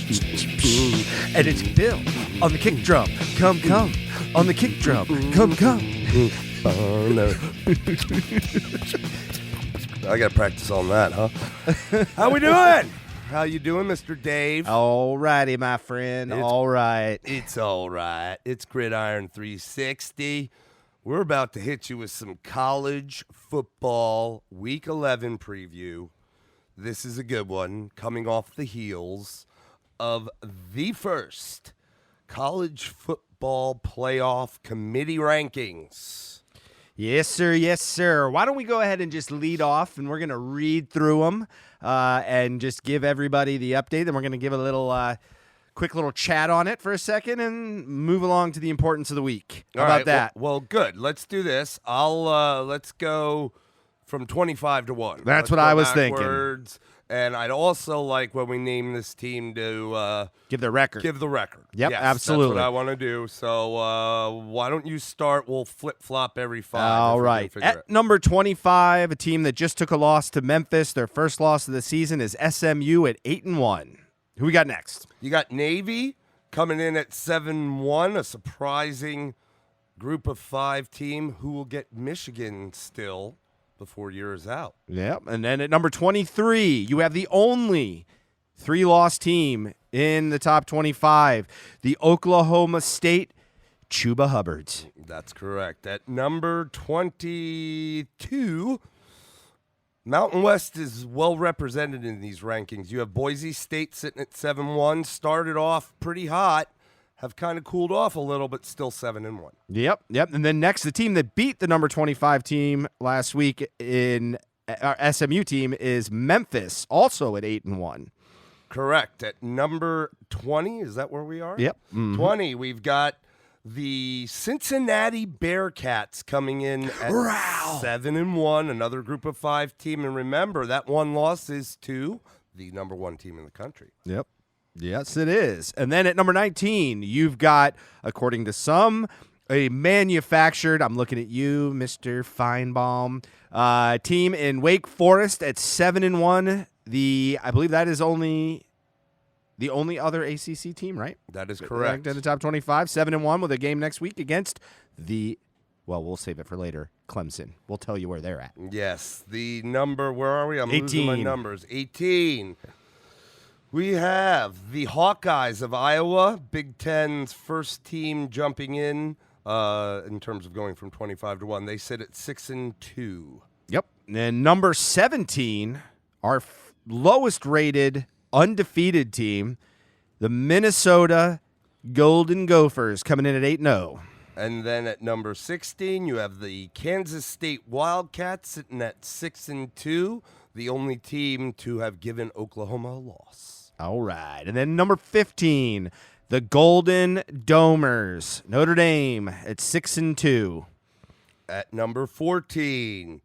And it's Bill on the kick drum. Come, on the kick drum. Come. Oh, no. I got to practice on that, huh? How we doing? How you doing, Mr. Dave? All righty, my friend. All right. It's all right. It's Gridiron 360. We're about to hit you with some college football Week 11 preview. This is a good one, coming off the heels of the first college football playoff committee rankings. Yes, sir. Yes, sir. Why don't we go ahead and just lead off, and we're going to read through them and just give everybody the update. Then we're going to give a little quick little chat on it for a second and move along to the importance of the week. How about that? Well, good. Let's do this. Let's go from 25 to 1. That's what I was thinking. And I'd also like when we name this team to give the record. Yep, yes, absolutely. That's what I want to do. So why don't you start? We'll flip-flop every 5. All right. At number 25, a team that just took a loss to Memphis. Their first loss of the season is SMU at 8-1. Who we got next? You got Navy coming in at 7-1, a surprising group of 5 team who will get Michigan still before year is out. Yeah, and then at number 23, you have the only 3-loss team in the top 25, the Oklahoma State Chuba Hubbards. That's correct. At number 22, Mountain West is well represented in these rankings. You have Boise State sitting at 7-1, started off pretty hot, have kind of cooled off a little, but still 7-1. Yep. And then next, the team that beat the number 25 team last week in our SMU team is Memphis, also at 8-1. Correct. At number 20, is that where we are? Yep. Mm-hmm. 20, we've got the Cincinnati Bearcats coming in at 7-1, another group of 5 team. And remember, that one loss is to the number 1 team in the country. Yep. Yes, it is. And then at number 19, you've got, according to some, a manufactured, I'm looking at you, Mr. Feinbaum, team in Wake Forest at 7-1. I believe that is the only other ACC team, right? That is correct. In the top 25, 7-1 with a game next week against we'll save it for later, Clemson. We'll tell you where they're at. Yes, the number, where are we? I'm 18. losing my numbers. 18. We have the Hawkeyes of Iowa, Big Ten's first team jumping in terms of going from 25 to 1. They sit at 6-2. Yep. And number 17, our lowest rated undefeated team, the Minnesota Golden Gophers, coming in at 8-0. And then at number 16, you have the Kansas State Wildcats sitting at 6-2, the only team to have given Oklahoma a loss. All right. And then number 15, the Golden Domers, Notre Dame at 6-2. At number 14,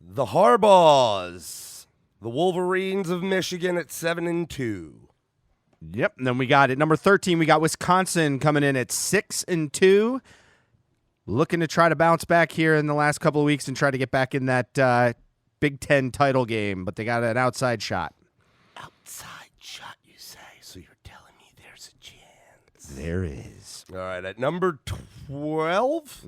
the Harbaughs, the Wolverines of Michigan at 7-2. Yep. And then we got at number 13, we got Wisconsin coming in at 6-2. Looking to try to bounce back here in the last couple of weeks and try to get back in that Big Ten title game, but they got an outside shot. Outside shot, you say? So you're telling me there's a chance? There is. All right, at number 12,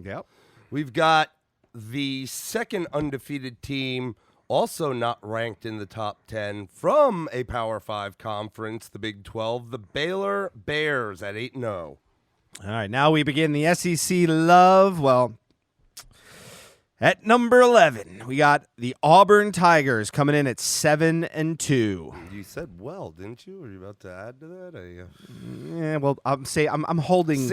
we've got the second undefeated team, also not ranked in the top 10 from a Power 5 conference, the Big 12, the Baylor Bears at 8-0. All right, now we begin the SEC love. Well, at number 11, we got the Auburn Tigers coming in at 7-2. You said well, didn't you? Are you about to add to that? Yeah, well, I'm holding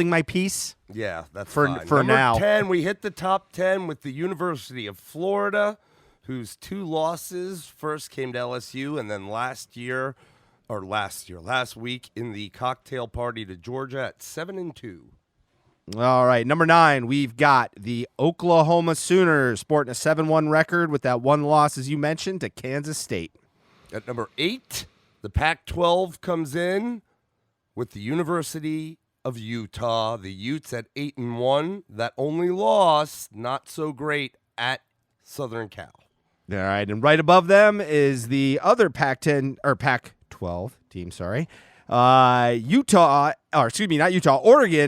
my peace. Yeah, that's for fine. For number now. 10, we hit the top 10 with the University of Florida, whose 2 losses first came to LSU, and then last week in the cocktail party to Georgia at 7-2. All right, number 9, we've got the Oklahoma Sooners sporting a 7-1 record with that one loss, as you mentioned, to Kansas State. At number 8, the Pac-12 comes in with the University of Utah. The Utes at 8-1. That only loss, not so great, at Southern Cal. All right, and right above them is the other Pac-10 or Pac-12 12 teams, sorry. Oregon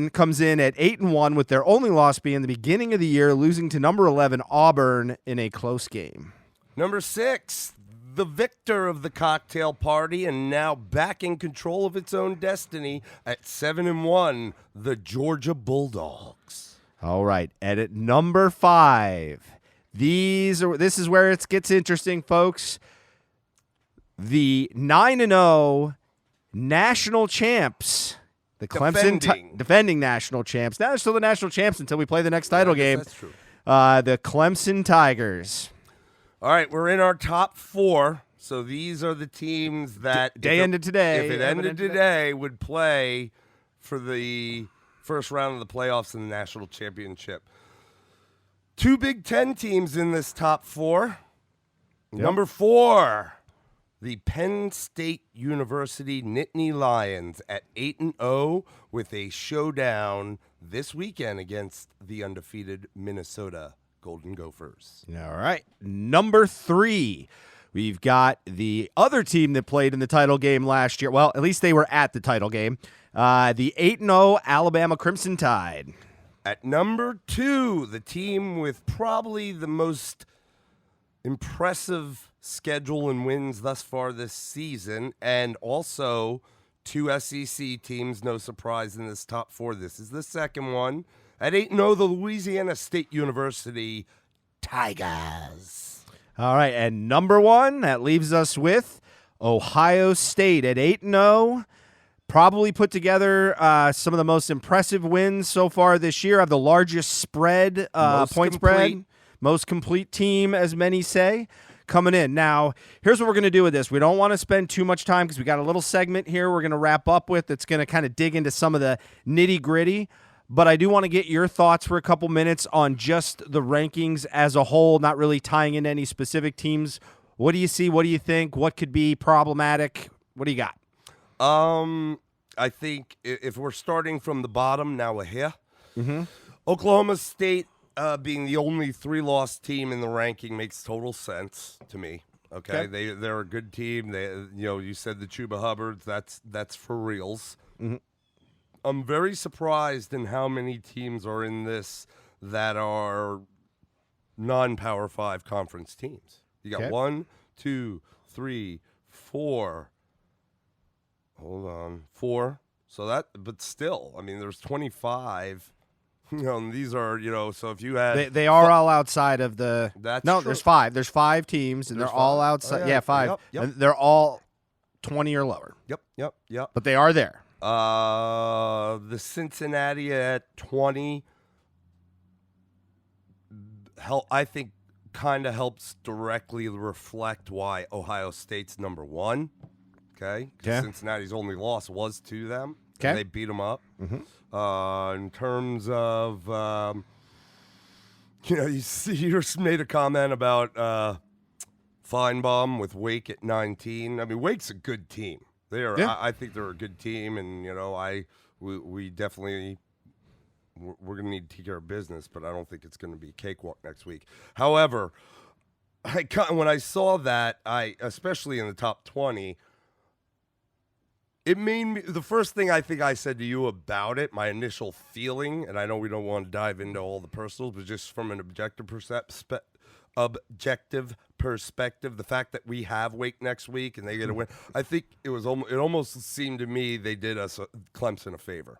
comes in at 8-1 with their only loss being the beginning of the year, losing to number 11 Auburn in a close game. Number 6, the victor of the cocktail party and now back in control of its own destiny at 7-1, the Georgia Bulldogs. All right, and at number 5, this is where it gets interesting, folks. The 9-0 national champs, the Clemson defending national champs. Now they're still the national champs until we play the next title game. That's true. The Clemson Tigers. All right, we're in our top 4. So these are the teams that If it ended today, would play for the first round of the playoffs in the national championship. 2 Big Ten teams in this top 4. Yep. Number 4. The Penn State University Nittany Lions at 8-0 with a showdown this weekend against the undefeated Minnesota Golden Gophers. All right. Number 3, we've got the other team that played in the title game last year. Well, at least they were at the title game. The 8-0 Alabama Crimson Tide. At number 2, the team with probably the most impressive schedule and wins thus far this season, and also 2 SEC teams, no surprise in this top 4. This is the second one. At 8-0, the Louisiana State University Tigers. All right, and number 1, that leaves us with Ohio State at 8-0. Probably put together some of the most impressive wins so far this year. Have the largest spread, spread. Most complete team, as many say, coming in. Now, here's what we're going to do with this. We don't want to spend too much time because we got a little segment here we're going to wrap up with that's going to kind of dig into some of the nitty-gritty. But I do want to get your thoughts for a couple minutes on just the rankings as a whole, not really tying into any specific teams. What do you see? What do you think? What could be problematic? What do you got? I think if we're starting from the bottom, now we're here. Oklahoma State being the only 3-loss team in the ranking makes total sense to me. Okay. They're a good team. You said the Chuba Hubbards. That's for reals. Mm-hmm. I'm very surprised in how many teams are in this that are non-Power 5 conference teams. You got 1, 2, 3, 4. Hold on, 4. So but still, I mean, there's 25. And these are, so if you had... They are all outside of the... That's no, true. there's 5. There's 5 teams, and they're all outside. Oh, yeah. 5. Yep. And they're all 20 or lower. Yep. But they are there. The Cincinnati at 20, I think, kind of helps directly reflect why Ohio State's number 1. Okay? Because Cincinnati's only loss was to them. Okay. They beat them up. Mm-hmm. In terms of, you just made a comment about Feinbaum with Wake at 19. I mean, Wake's a good team. They are. Yeah. I think they're a good team, and we definitely we're going to need to take care of business, but I don't think it's going to be a cakewalk next week. However, when I saw that, especially in the top 20. It made me, the first thing I think I said to you about it, my initial feeling, and I know we don't want to dive into all the personals, but just from an objective perspective, the fact that we have Wake next week and they get a win, I think it almost seemed to me they did us Clemson a favor,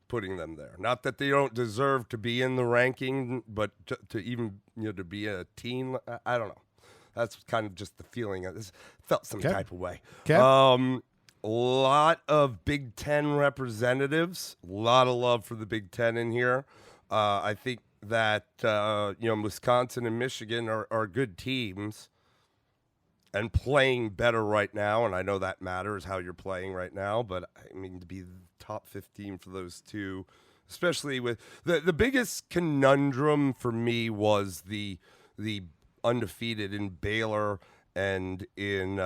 putting them there. Not that they don't deserve to be in the ranking, but to even to be a team, I don't know. That's kind of just the feeling. I felt some type of way. Okay. A lot of Big Ten representatives, a lot of love for the Big Ten in here. I think that Wisconsin and Michigan are good teams and playing better right now, and I know that matters how you're playing right now, but I mean to be top 15 for those two, especially with the biggest conundrum for me was the undefeated in Baylor and in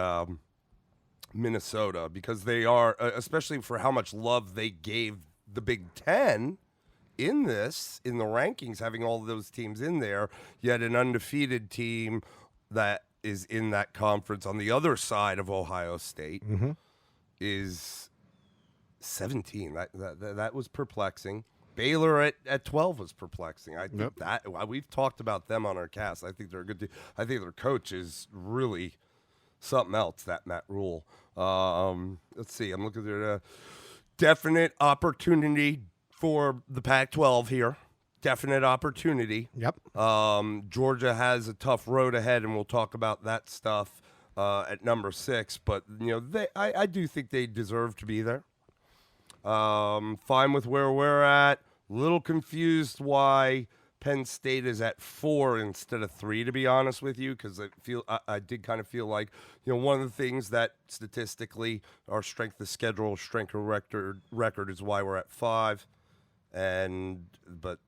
Minnesota, because they are, especially for how much love they gave the Big Ten in the rankings, having all of those teams in there, yet an undefeated team that is in that conference on the other side of Ohio State. Mm-hmm. is 17. That was perplexing. Baylor at 12 was perplexing. I think that we've talked about them on our cast. I think they're a good team. I think their coach is really something else, that Matt Rule. Let's see. I'm looking at their definite opportunity for the Pac-12 here. Definite opportunity. Yep. Georgia has a tough road ahead, and we'll talk about that stuff at number 6. But I do think they deserve to be there. Fine with where we're at. Little confused why Penn State is at 4 instead of 3, to be honest with you, because I did kind of feel like one of the things that statistically our strength of schedule, strength of record is why we're at 5, but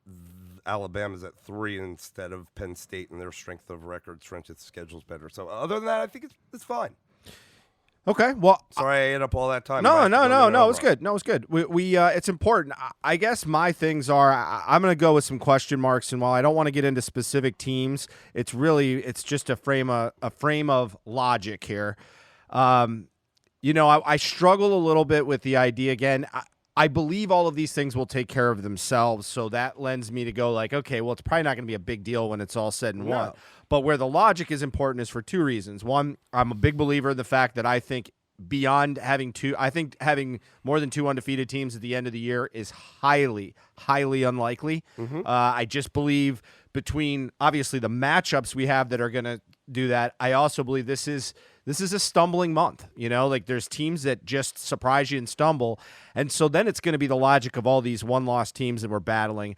Alabama's at 3 instead of Penn State, and their strength of record, strength of schedule is better. So other than that, I think it's fine. Okay, well, sorry I ate up all that time. No, it's good. No, it's good. We it's important. I guess my things are I'm going to go with some question marks, and while I don't want to get into specific teams, it's just a frame of logic here. I struggle a little bit with the idea again. I believe all of these things will take care of themselves, so that lends me to go like, okay, well, it's probably not going to be a big deal when it's all said and done. But where the logic is important is for 2 reasons. One, I'm a big believer in the fact that I think beyond having more than 2 undefeated teams at the end of the year is highly, highly unlikely. Mm-hmm. I just believe between, obviously, the matchups we have that are going to do that, I also believe this is a stumbling month. There's teams that just surprise you and stumble. And so then it's going to be the logic of all these one-loss teams that we're battling.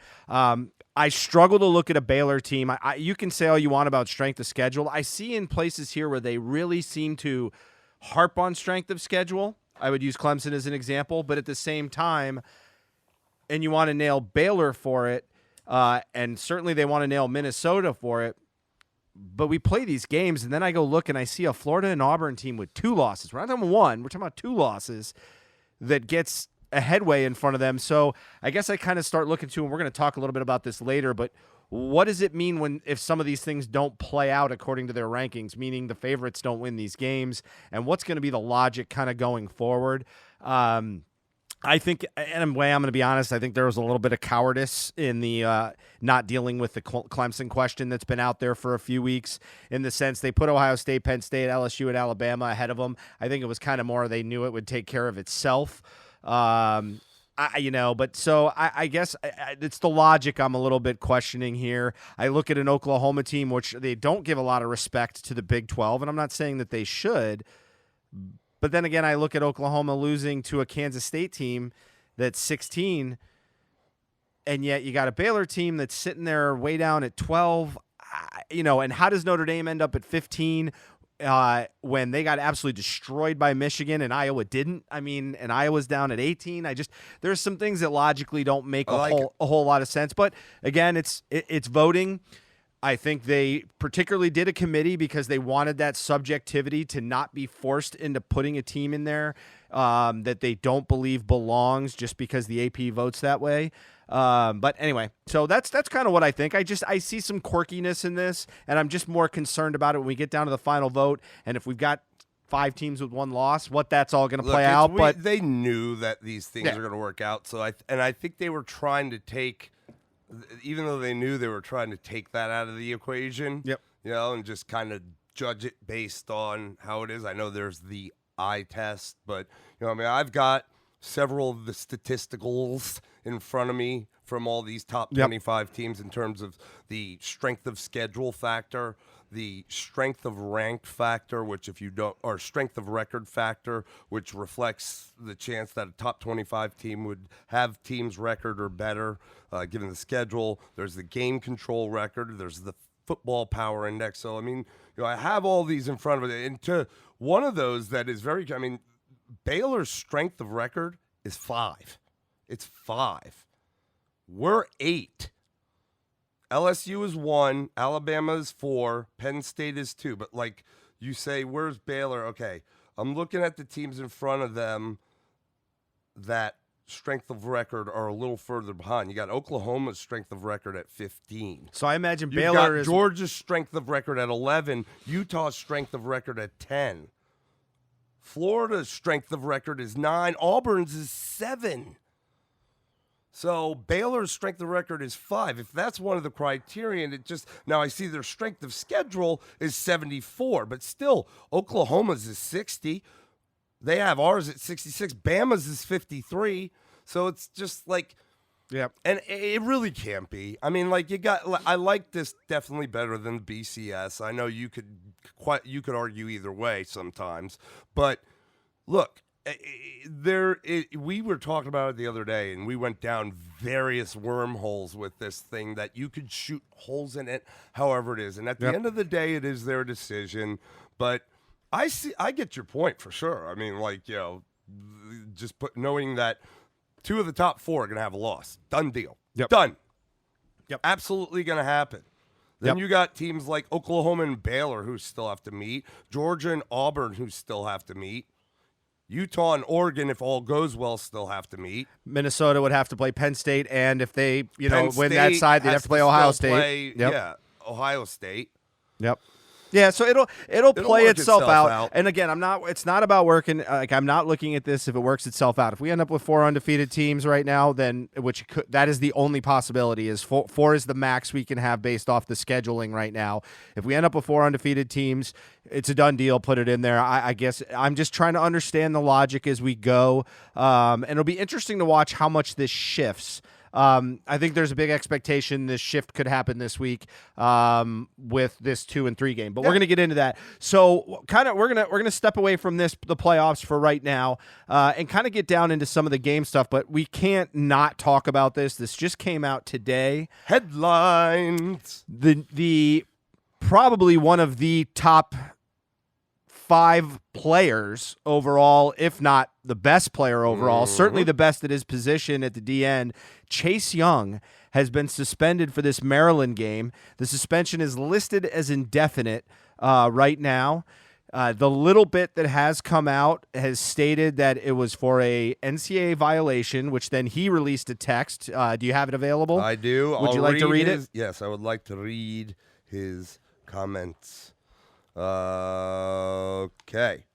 I struggle to look at a Baylor team. You can say all you want about strength of schedule. I see in places here where they really seem to harp on strength of schedule. I would use Clemson as an example. But at the same time, and you want to nail Baylor for it, and certainly they want to nail Minnesota for it, but we play these games, and then I go look and I see a Florida and Auburn team with 2 losses. We're not talking 1. We're talking about 2 losses that gets a headway in front of them. So I guess I kind of start looking to, and we're going to talk a little bit about this later, but what does it mean if some of these things don't play out according to their rankings, meaning the favorites don't win these games, and what's going to be the logic kind of going forward? I think, and I'm going to be honest, I think there was a little bit of cowardice in the not dealing with the Clemson question that's been out there for a few weeks, in the sense they put Ohio State, Penn State, LSU, and Alabama ahead of them. I think it was kind of more they knew it would take care of itself. But so I guess it's the logic I'm a little bit questioning here. I look at an Oklahoma team, which they don't give a lot of respect to the Big 12, and I'm not saying that they should. But then again, I look at Oklahoma losing to a Kansas State team that's 16, and yet you got a Baylor team that's sitting there way down at 12. And how does Notre Dame end up at 15 when they got absolutely destroyed by Michigan and Iowa didn't? And Iowa's down at 18. There's some things that logically don't make a whole lot of sense. But again, it's voting. I think they particularly did a committee because they wanted that subjectivity to not be forced into putting a team in there that they don't believe belongs just because the AP votes that way. But anyway, so that's kind of what I think. I see some quirkiness in this, and I'm just more concerned about it when we get down to the final vote. And if we've got 5 teams with 1 loss, what that's all going to play out. But they knew that these things are going to work out. So I think they were trying to take. Even though they knew, they were trying to take that out of the equation, and just kind of judge it based on how it is. I know there's the eye test, but I've got several of the statisticals in front of me from all these top 25 teams in terms of the strength of schedule factor, the strength of ranked factor, which or strength of record factor, which reflects the chance that a top 25 team would have team's record or better, given the schedule. There's the game control record. There's the football power index. So, I have all these in front of it. And to one of those that is very, Baylor's strength of record is 5. It's 5. We're 8. LSU is 1, Alabama is 4, Penn State is 2. But like you say, where's Baylor? Okay, I'm looking at the teams in front of them that strength of record are a little further behind. You got Oklahoma's strength of record at 15. So I imagine You've Baylor got Georgia's strength of record at 11, Utah's strength of record at 10. Florida's strength of record is 9. Auburn's is 7. So Baylor's strength of record is 5. If that's one of the criterion, now I see their strength of schedule is 74, but still Oklahoma's is 60. They have ours at 66. Bama's is 53. So it's just like, Yep. and it really can't be. I mean, like I like this definitely better than the BCS. I know you could argue either way sometimes, but look, we were talking about it the other day, and we went down various wormholes with this thing that you could shoot holes in it however it is, and at the end of the day, it is their decision. But I get your point for sure. I mean, like, just knowing that 2 of the top 4 are going to have a loss. Done deal. Yep. Done. Yep. Absolutely going to happen. Then you got teams like Oklahoma and Baylor who still have to meet. Georgia and Auburn who still have to meet. Utah and Oregon, if all goes well, still have to meet. Minnesota would have to play Penn State, and if they, Penn win that State side, they'd have to play Ohio State. Yeah, Ohio State. Yep. Yeah, so it'll play work itself out. out. And again, it's not about working. I'm not looking at this if it works itself out. If we end up with 4 undefeated teams right now, then that is the only possibility. Is 4 is the max we can have based off the scheduling right now. If we end up with 4 undefeated teams, it's a done deal. Put it in there. I guess I'm just trying to understand the logic as we go, and it'll be interesting to watch how much this shifts. I think there's a big expectation this shift could happen this week with this 2 and 3 game, but we're going to get into that. So we're going to step away from the playoffs for right now, and kind of get down into some of the game stuff, but we can't not talk about this. This just came out today. Headlines. The probably one of the top 5 players overall, if not the best player overall, certainly the best at his position at the DN, Chase Young, has been suspended for this Maryland game. The suspension is listed as indefinite right now. The little bit that has come out has stated that it was for a NCAA violation, which then he released a text. Do you have it available? I do. Would you like to read it? Yes, I would like to read his comments. Okay.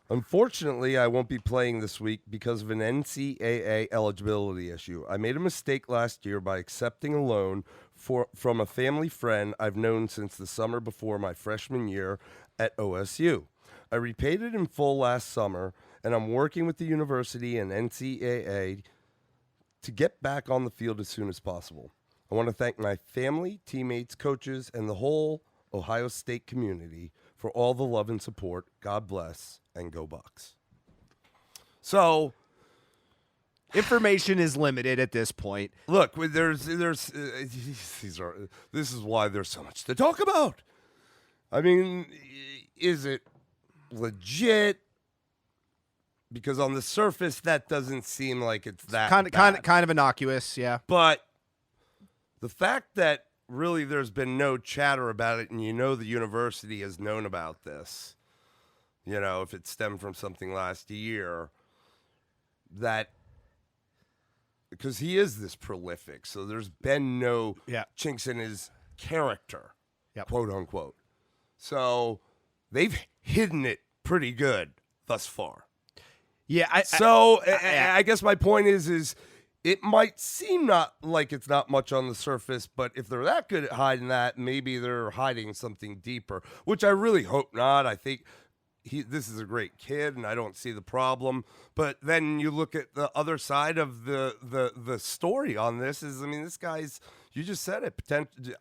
Unfortunately, I won't be playing this week because of an NCAA eligibility issue. I made a mistake last year by accepting a loan from a family friend I've known since the summer before my freshman year at OSU. I repaid it in full last summer, and I'm working with the university and NCAA to get back on the field as soon as possible. I want to thank my family, teammates, coaches, and the whole Ohio State community for all the love and support. God bless, and go Bucks. So, information is limited at this point. Look, this is why there's so much to talk about. I mean, is it legit? Because on the surface, that doesn't seem like it's that kind of innocuous, yeah. But the fact that really there's been no chatter about it, and the university has known about this, if it stemmed from something last year, that because he is this prolific, so there's been no chinks in his character, quote unquote. So they've hidden it pretty good thus far. Yeah. I guess my point is it might seem not like it's not much on the surface, but if they're that good at hiding that, maybe they're hiding something deeper, which I really hope not. I think this is a great kid, and I don't see the problem. But then you look at the other side of the story on this is, I mean, this guy's, you just said it,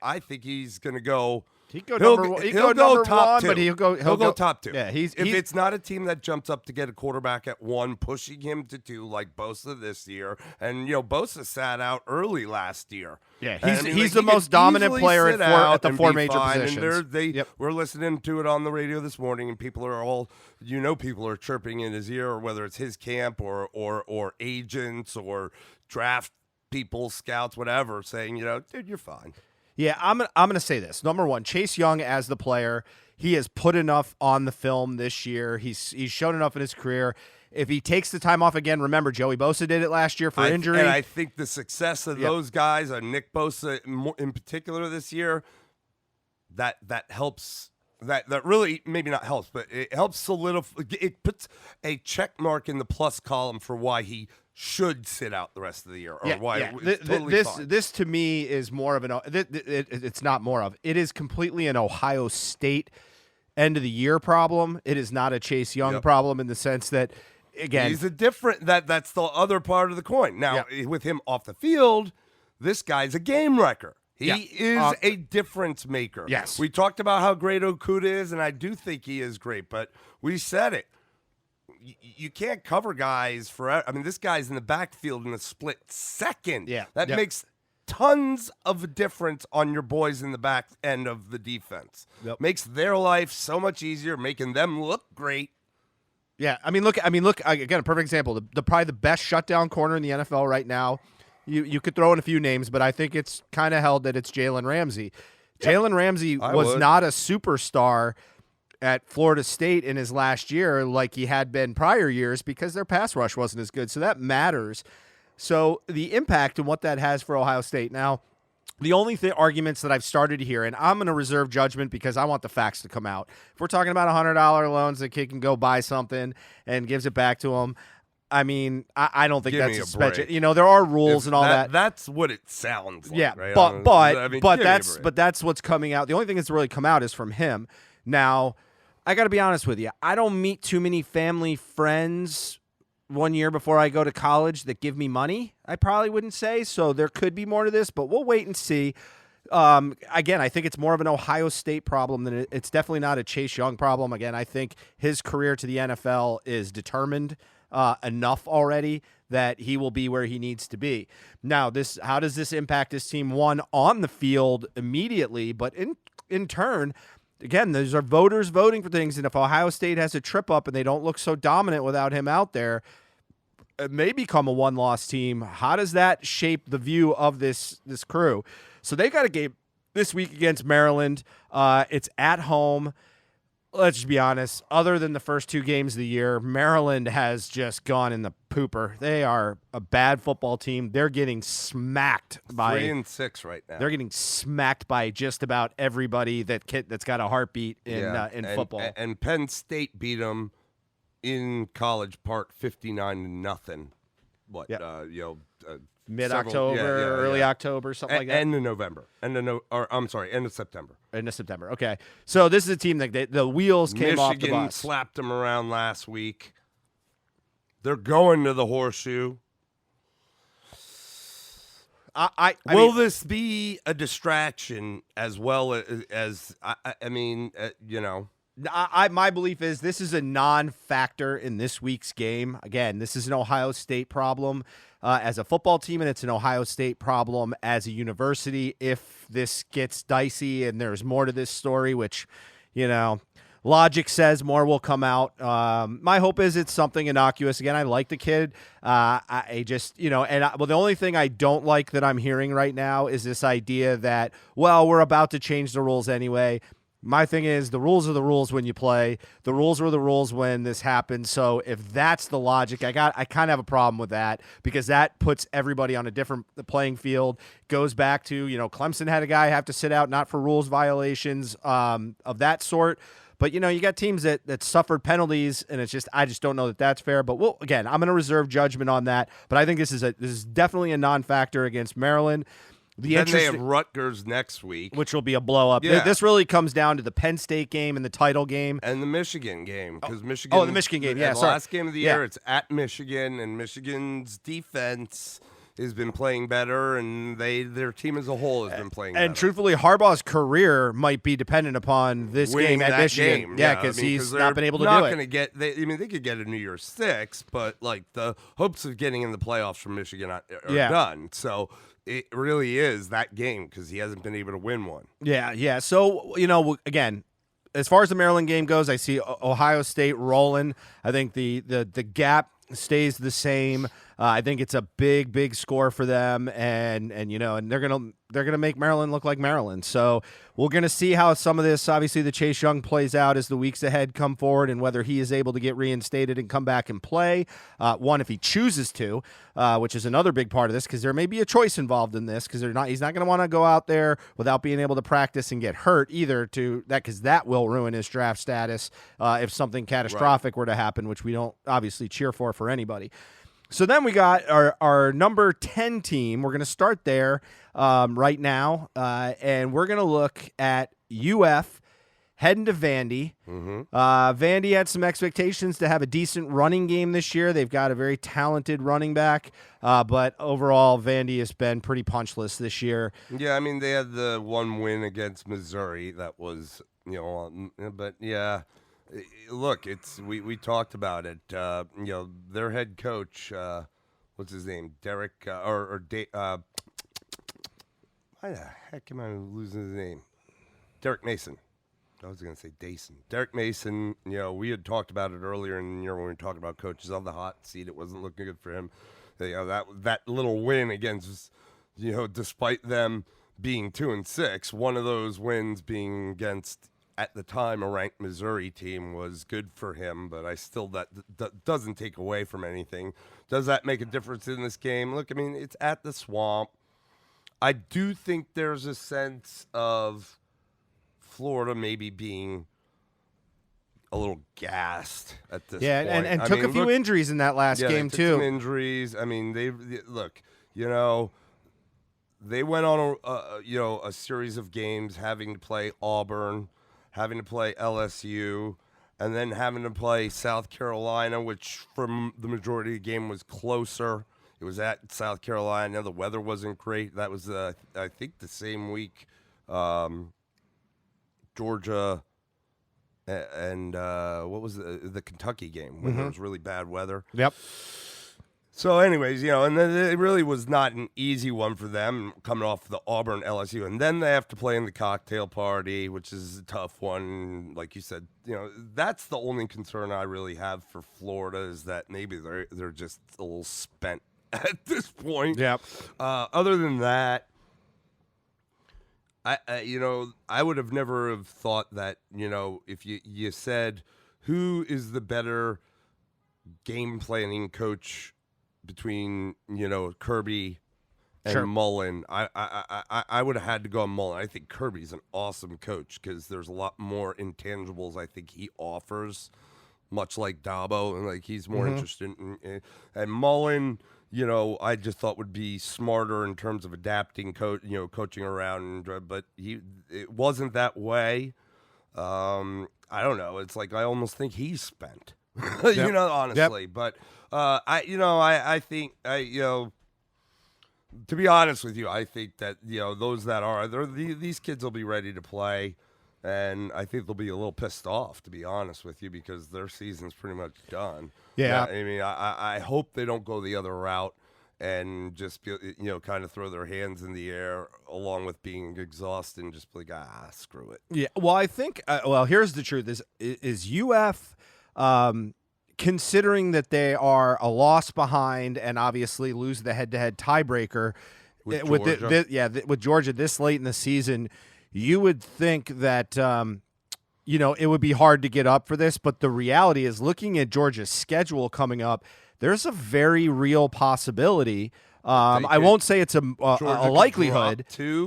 I think he's going to go. He'll go top 2, but he'll go top 2. Yeah, if it's not a team that jumps up to get a quarterback at 1, pushing him to 2 like Bosa this year, and Bosa sat out early last year. Yeah, he's the most dominant player at the 4 major positions. And we're listening to it on the radio this morning, and people are all, people are chirping in his ear, or whether it's his camp or agents or draft people, scouts, whatever, saying, dude, you're fine. Yeah, I'm gonna say this. Number one, Chase Young as the player, he has put enough on the film this year. He's shown enough in his career. If he takes the time off again, remember Joey Bosa did it last year for injury. And I think the success of those guys, Nick Bosa in particular this year, that helps that really maybe not helps, but it helps solidify. It puts a check mark in the plus column for why he should sit out the rest of the year, or why it's totally fine. This to me is more of an. It's not more of. It is completely an Ohio State end of the year problem. It is not a Chase Young problem in the sense that, again, he's a different. That's the other part of the coin. Now with him off the field, this guy's a game wrecker. He is a difference maker. Yes. We talked about how great Okudah is, and I do think he is great, but we said it. You can't cover guys forever. I mean, this guy's in the backfield in a split second. Yeah. That makes tons of difference on your boys in the back end of the defense. Makes their life so much easier, making them look great. Yeah, I mean, look again, a perfect example. The probably the best shutdown corner in the NFL right now. You could throw in a few names, but I think it's kind of held that it's Jalen Ramsey. Jalen Ramsey was not a superstar at Florida State in his last year like he had been prior years because their pass rush wasn't as good. So that matters. So the impact and what that has for Ohio State. Now, the only arguments that I've started to hear, and I'm going to reserve judgment because I want the facts to come out. If we're talking about $100 loans, the kid can go buy something and gives it back to him. I mean, I don't think that's a suspension. You know, there are rules and all that. That's what it sounds like. Yeah, right? but that's what's coming out. The only thing that's really come out is from him. Now, I got to be honest with you. I don't meet too many family friends 1 year before I go to college that give me money. I probably wouldn't say. So there could be more to this, but we'll wait and see. Again, I think it's more of an Ohio State problem than it's definitely not a Chase Young problem. Again, I think his career to the NFL is determined enough already that he will be where he needs to be. Now, how does this impact his team? One, on the field immediately, but in turn, again, those are voters voting for things, and if Ohio State has a trip up and they don't look so dominant without him out there, it may become a one-loss team. How does that shape the view of this crew? So they got a game this week against Maryland. It's at home. Let's just be honest. Other than the first two games of the year, Maryland has just gone in the pooper. They are a bad football team. They're getting smacked by 3-6 right now. They're getting smacked by just about everybody that's got a heartbeat in football. And Penn State beat them in College Park 59-0. What? Mid-October, early October, something like that. End of November. End of September. End of September. Okay. So this is a team that the wheels came off the bus. Michigan slapped them around last week. They're going to the Horseshoe. Will this be a distraction as well as my belief is this is a non-factor in this week's game. Again, this is an Ohio State problem as a football team, and it's an Ohio State problem as a university. If this gets dicey and there's more to this story, which, logic says more will come out. My hope is it's something innocuous. Again, I like the kid. The only thing I don't like that I'm hearing right now is this idea that, we're about to change the rules anyway. My thing is the rules are the rules when you play. The rules were the rules when this happened. So if that's the logic, I kind of have a problem with that because that puts everybody on a different playing field. Goes back to, Clemson had a guy have to sit out, not for rules violations of that sort. But, you got teams that suffered penalties, and I just don't know that that's fair. But, again, I'm going to reserve judgment on that. But I think this is definitely a non-factor against Maryland. Then they have Rutgers next week, which will be a blow-up. Yeah. This really comes down to the Penn State game and the title game. And the Michigan game. Because Michigan. Oh, the Michigan game, yeah. The last game of the year, it's at Michigan, and Michigan's defense has been playing better, and their team as a whole has been playing better. And truthfully, Harbaugh's career might be dependent upon this game at Michigan. Because he's not been able to do it. Not going to get. They could get a New Year's Six, but the hopes of getting in the playoffs from Michigan are done. So it really is that game because he hasn't been able to win one. Yeah. So again, as far as the Maryland game goes, I see Ohio State rolling. I think the gap stays the same. I think it's a big score for them, and they're gonna make Maryland look like Maryland. So we're gonna see how some of this, obviously, the Chase Young plays out as the weeks ahead come forward, and whether he is able to get reinstated and come back and play. One, if he chooses to, which is another big part of this, because there may be a choice involved in this, because he's not going to want to go out there without being able to practice and get hurt either, because that will ruin his draft status if something catastrophic were to happen, which we don't obviously cheer for anybody. So then we got our number 10 team. We're going to start there right now, and we're going to look at UF heading to Vandy. Vandy had some expectations to have a decent running game this year. They've got a very talented running back, but overall, Vandy has been pretty punchless this year. Yeah, I mean, they had the one win against Missouri. That was, but yeah. Look, we talked about it. Their head coach, what's his name, Derek why the heck am I losing his name? Derek Mason. I was going to say Dason. Derek Mason. We had talked about it earlier in the year when we were talking about coaches on the hot seat. It wasn't looking good for him. That little win against, despite them being 2-6, one of those wins being against, at the time, a ranked Missouri team was good for him, but that doesn't take away from anything. Does that make a difference in this game? Look, I mean, it's at the Swamp. I do think there's a sense of Florida maybe being a little gassed at this point. Yeah, and took a few injuries in that last game, they took too. Some injuries. I mean, they went on a series of games having to play Auburn, having to play LSU, and then having to play South Carolina, which for the majority of the game was closer. It was at South Carolina. The weather wasn't great. That was, I think, the same week Georgia and what was the Kentucky game when there was really bad weather. Yep. So anyways, and then it really was not an easy one for them coming off the Auburn LSU. And then they have to play in the cocktail party, which is a tough one. Like you said, that's the only concern I really have for Florida is that maybe they're just a little spent at this point. Yep. Other than that, I would have never have thought that, if you said who is the better game planning coach between Kirby and Mullen, I would have had to go on Mullen. I think Kirby's an awesome coach because there's a lot more intangibles I think he offers, much like Dabo, and like he's more interested in. And Mullen, I just thought would be smarter in terms of adapting, coaching around, but it wasn't that way. I don't know. It's like I almost think he's spent. Honestly. Yep. But I think to be honest with you, I think that those that are these kids will be ready to play, and I think they'll be a little pissed off, to be honest with you, because their season's pretty much done. Yeah. I mean, I hope they don't go the other route and just kind of throw their hands in the air along with being exhausted and just be like, screw it. Yeah. Well, I think here's the truth: is UF. Considering that they are a loss behind and obviously lose the head-to-head tiebreaker with Georgia this late in the season, you would think that it would be hard to get up for this. But the reality is, looking at Georgia's schedule coming up, there's a very real possibility. I won't say it's a likelihood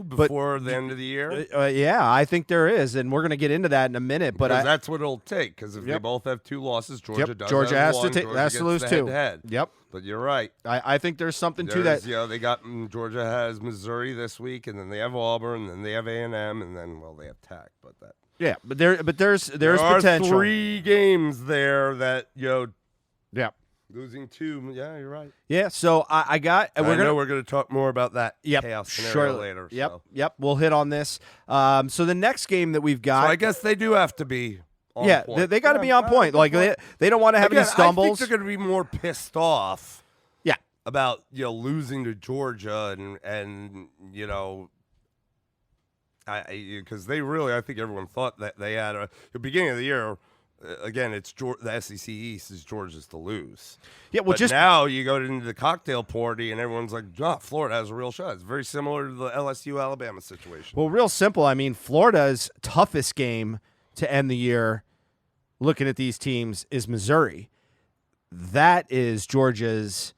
before the end of the year. Yeah, I think there is, and we're going to get into that in a minute. But that's what it'll take. Because if they both have 2 losses, Georgia has one, to lose 2. Head-to-head. Yep. But you're right. I think there's something to that. They got Georgia has Missouri this week, and then they have Auburn, and then they have A&M, and then they have Tech. But that. Yeah, but there's there potential. Are 3 games there that Yeah. Losing 2, yeah, you're right. Yeah, so I got. We're going to talk more about that chaos scenario later. Yep, we'll hit on this. So the next game that we've got. So I guess they do have to be on point. They got to be on point. Like they don't want to have any stumbles. I think they're going to be more pissed off. Yeah. About losing to Georgia and because they really, I think everyone thought that they had the beginning of the year. again, it's the SEC East is Georgia's to lose. Yeah, well, But just now you go into the cocktail party and everyone's like, "Oh, Florida has a real shot." It's very similar to the LSU Alabama situation. well, real simple. I mean, Florida's toughest game to end the year, looking at these teams, is Missouri. That is Georgia's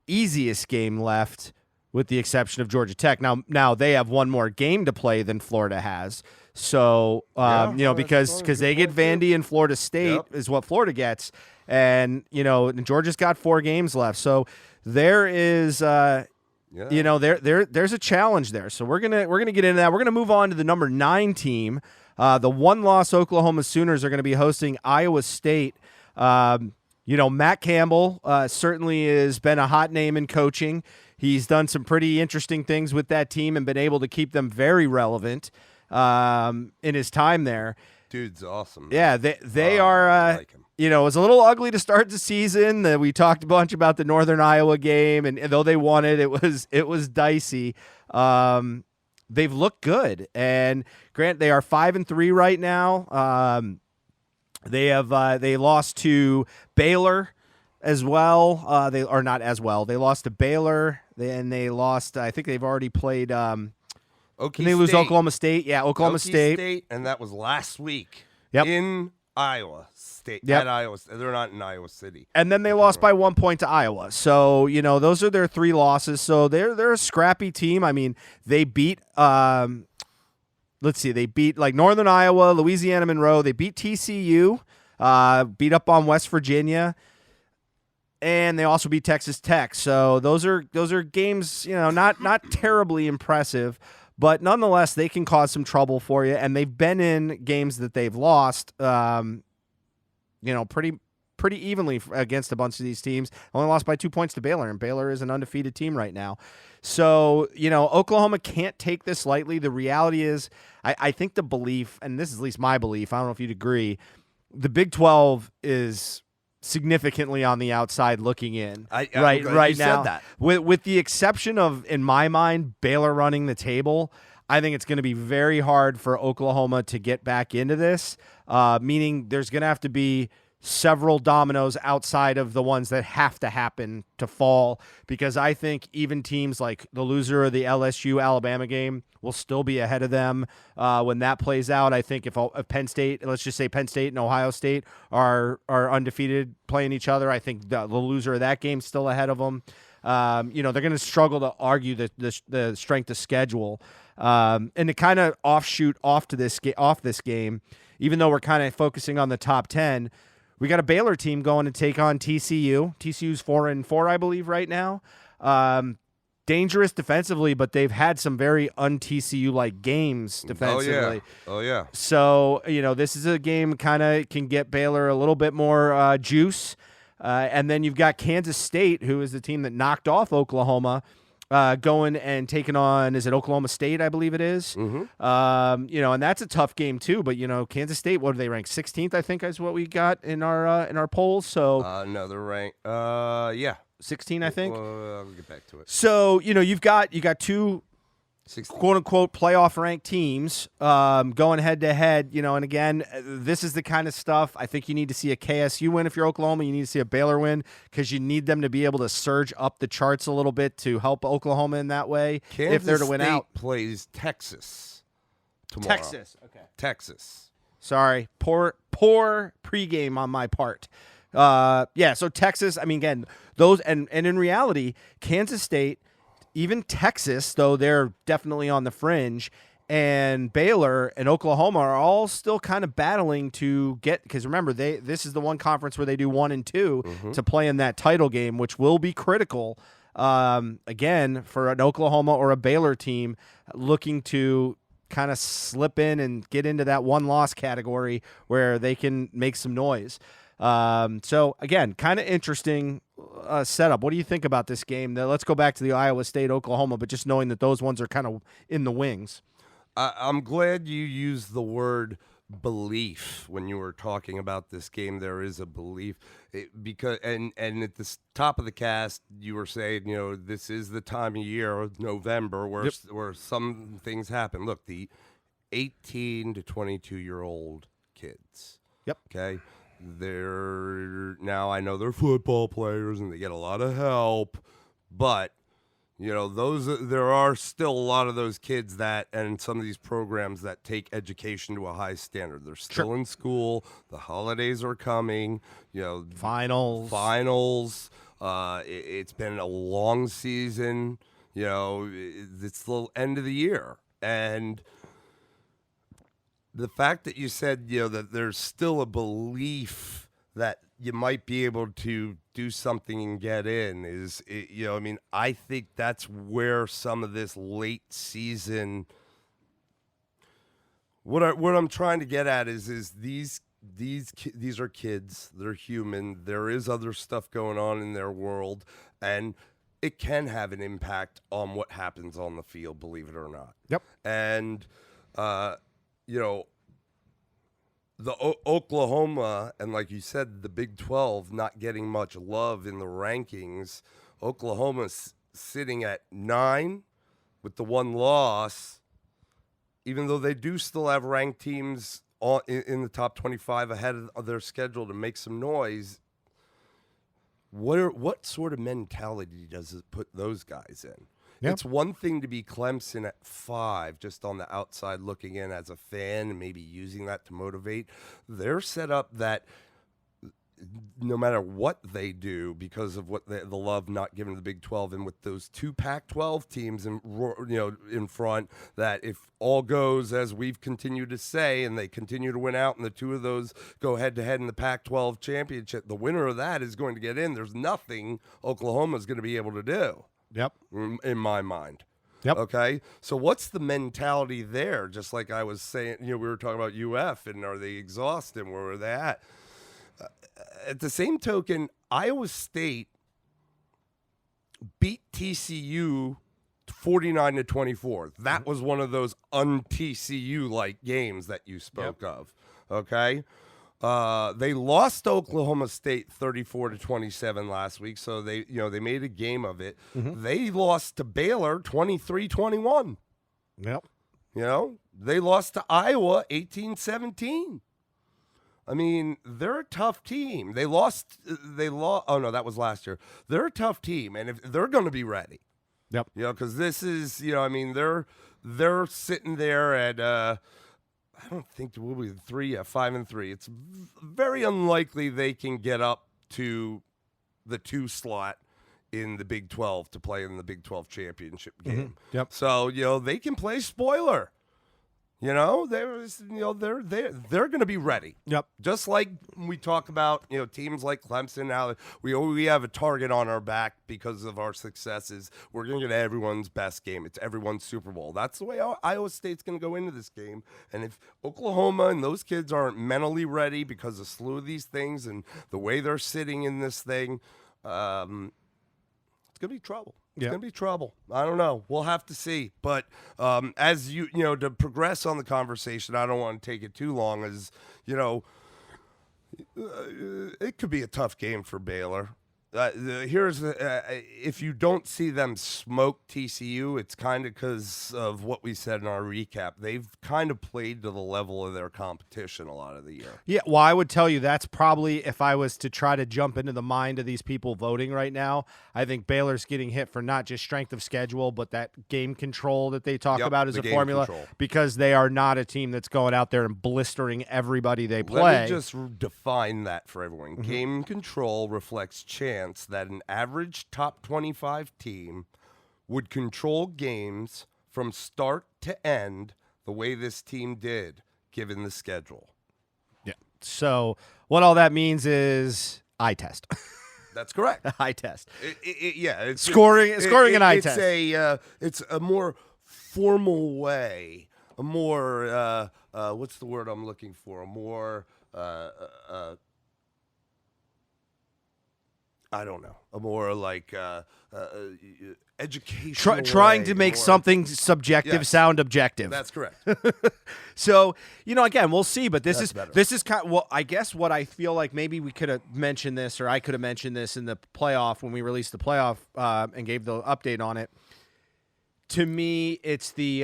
easiest game left, with the exception of Georgia Tech. Now they have one more game to play than Florida has. So, because they get Vandy and Florida State is what Florida gets. And, and Georgia's got 4 games left. So there is, there's a challenge there. So we're gonna get into that. We're going to move on to the number 9 team. The one-loss Oklahoma Sooners are going to be hosting Iowa State. Matt Campbell certainly has been a hot name in coaching. He's done some pretty interesting things with that team and been able to keep them very relevant in his time there. Dude's awesome. Yeah, they are. I like him. It was a little ugly to start the season. We talked a bunch about the Northern Iowa game, and though they won it, it was dicey. They've looked good, and Grant, they are 5-3 right now. They lost to Baylor as well. They are not as well. They lost to Baylor, and they lost. I think they've already played. They lose Oklahoma State. Yeah, Oklahoma State, and that was last week. Yep. In Iowa State. Yep. At Iowa. They're not in Iowa City. And then they lost by 1 point to Iowa. So those are their 3 losses. So they're a scrappy team. I mean, they beat. They beat like Northern Iowa, Louisiana Monroe. They beat TCU, beat up on West Virginia, and they also beat Texas Tech. So those are games, not terribly impressive, but nonetheless they can cause some trouble for you. And they've been in games that they've lost, pretty evenly against a bunch of these teams. Only lost by 2 points to Baylor, and Baylor is an undefeated team right now. So, Oklahoma can't take this lightly. The reality is, I think the belief, and this is at least my belief, I don't know if you'd agree, the Big 12 is significantly on the outside looking in right now. Said that. With the exception of, in my mind, Baylor running the table, I think it's going to be very hard for Oklahoma to get back into this, meaning there's going to have to be several dominoes outside of the ones that have to happen to fall, because I think even teams like the loser of the LSU Alabama game will still be ahead of them when that plays out. I think if Penn State, let's just say Penn State and Ohio State are undefeated playing each other, I think the loser of that game is still ahead of them. They're going to struggle to argue the strength of schedule, and to kind of offshoot off this game, even though we're kind of focusing on the top 10. We got a Baylor team going to take on TCU. TCU's 4-4, I believe, right now. Dangerous defensively, but they've had some very un-TCU-like games defensively. Oh, yeah. So, this is a game kind of can get Baylor a little bit more juice. And then you've got Kansas State, who is the team that knocked off Oklahoma, going and taking on, is it Oklahoma State, I believe it is? Mm-hmm. And that's a tough game too. But Kansas State, what do they rank? 16th, I think, is what we got in our polls. So no, they're ranked. 16, I think. I'll get back to it. So you've got 2 quote unquote playoff ranked teams going head to head. And again, this is the kind of stuff I think you need to see a KSU win if you're Oklahoma. You need to see a Baylor win because you need them to be able to surge up the charts a little bit to help Oklahoma in that way if they're to win State out. Plays Texas tomorrow. Okay. Texas. Sorry, poor pregame on my part. So Texas. I mean, again, those and in reality, Kansas State. Even Texas, though they're definitely on the fringe, and Baylor and Oklahoma are all still kind of battling to get, because remember, this is the one conference where they do 1 and 2 to play in that title game, which will be critical, again, for an Oklahoma or a Baylor team looking to kind of slip in and get into that one-loss category where they can make some noise. So, again, kind of interesting setup. What do you think about this game? Now, let's go back to the Iowa State, Oklahoma, but just knowing that those ones are kind of in the wings. I'm glad you used the word belief when you were talking about this game. There is a belief because at the top of the cast, you were saying, this is the time of year, November, where some things happen. Look, the 18 to 22-year-old kids. Yep. Okay. Now I know they're football players and they get a lot of help, but there are still a lot of those kids that, and some of these programs that take education to a high standard. They're still in school. The holidays are coming. Finals. It's been a long season. It's the end of the year, and the fact that you said that there's still a belief that you might be able to do something and get in I think that's where some of this late season. What I'm trying to get at is these are kids. They're human. There is other stuff going on in their world, and it can have an impact on what happens on the field. Believe it or not. Yep. And the Oklahoma, and like you said, the Big 12 not getting much love in the rankings. Oklahoma's sitting at 9 with the one loss, even though they do still have ranked teams in the top 25 ahead of their schedule to make some noise. What sort of mentality does it put those guys in? Yep. It's one thing to be Clemson at 5, just on the outside looking in as a fan and maybe using that to motivate. They're set up that no matter what they do, because of what the love not given to the Big 12, and with those 2 Pac-12 teams in front, that if all goes as we've continued to say, and they continue to win out, and the 2 of those go head-to-head in the Pac-12 championship, the winner of that is going to get in. There's nothing Oklahoma is going to be able to do. Yep. In my mind. Yep. Okay. So what's the mentality there? Just like I was saying, we were talking about UF and are they exhausted? Where were they at? At the same token, Iowa State beat TCU 49-24. That was one of those un-TCU like games that you spoke of. Okay. They lost to Oklahoma State 34-27 last week, so they made a game of it. Mm-hmm. They lost to Baylor 23-21. Yep. They lost to Iowa 18-17. I mean, they're a tough team. They lost. Oh no, that was last year. They're a tough team, and if they're going to be ready. Yep. Because this is, they're sitting there at. I don't think we'll be 5-3. It's very unlikely they can get up to the 2 slot in the Big 12 to play in the Big 12 championship game. Mm-hmm. Yep. So they can play spoiler. They're going to be ready. Yep. Just like we talk about, teams like Clemson. Now we have a target on our back because of our successes. We're going to get everyone's best game. It's everyone's Super Bowl. That's the way Iowa State's going to go into this game. And if Oklahoma and those kids aren't mentally ready because of a slew of these things and the way they're sitting in this thing, it's going to be trouble. It's going to be trouble. I don't know. We'll have to see. But as to progress on the conversation, I don't want to take it too long. It could be a tough game for Baylor. If you don't see them smoke TCU, it's kind of because of what we said in our recap. They've kind of played to the level of their competition a lot of the year. Yeah, well, I would tell you that's probably, if I was to try to jump into the mind of these people voting right now, I think Baylor's getting hit for not just strength of schedule, but that game control that they talk about as a formula, because they are not a team that's going out there and blistering everybody they play. Let me just define that for everyone. Mm-hmm. Game control reflects chance that an average top 25 team would control games from start to end the way this team did, given the schedule. Yeah. So what all that means is eye test. That's correct. Eye test. It's scoring an eye test. It's a more formal way, a more what's the word I'm looking for? A more I don't know. A more like educational trying to make something subjective sound objective. That's correct. So, again, we'll see, but this is kind of, well, I guess what I feel like maybe we could have mentioned this, or I could have mentioned this in the playoff when we released the playoff and gave the update on it. To me, it's the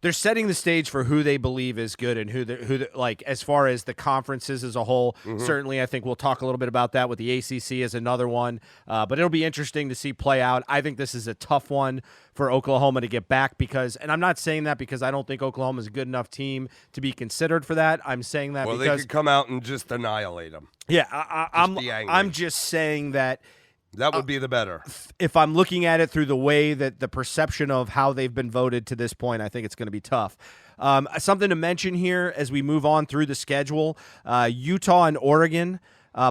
they're setting the stage for who they believe is good and like as far as the conferences as a whole. Certainly, I think we'll talk a little bit about that with the ACC as another one. But it'll be interesting to see play out. I think this is a tough one for Oklahoma to get back because, and I'm not saying that because I don't think Oklahoma is a good enough team to be considered for that. I'm saying that Well, because they could come out and just annihilate them. Yeah, be angry. I'm just saying that. That would be the better. If I'm looking at it through the way that the perception of how they've been voted to this point, I think it's going to be tough. Something to mention here as we move on through the schedule, Utah and Oregon,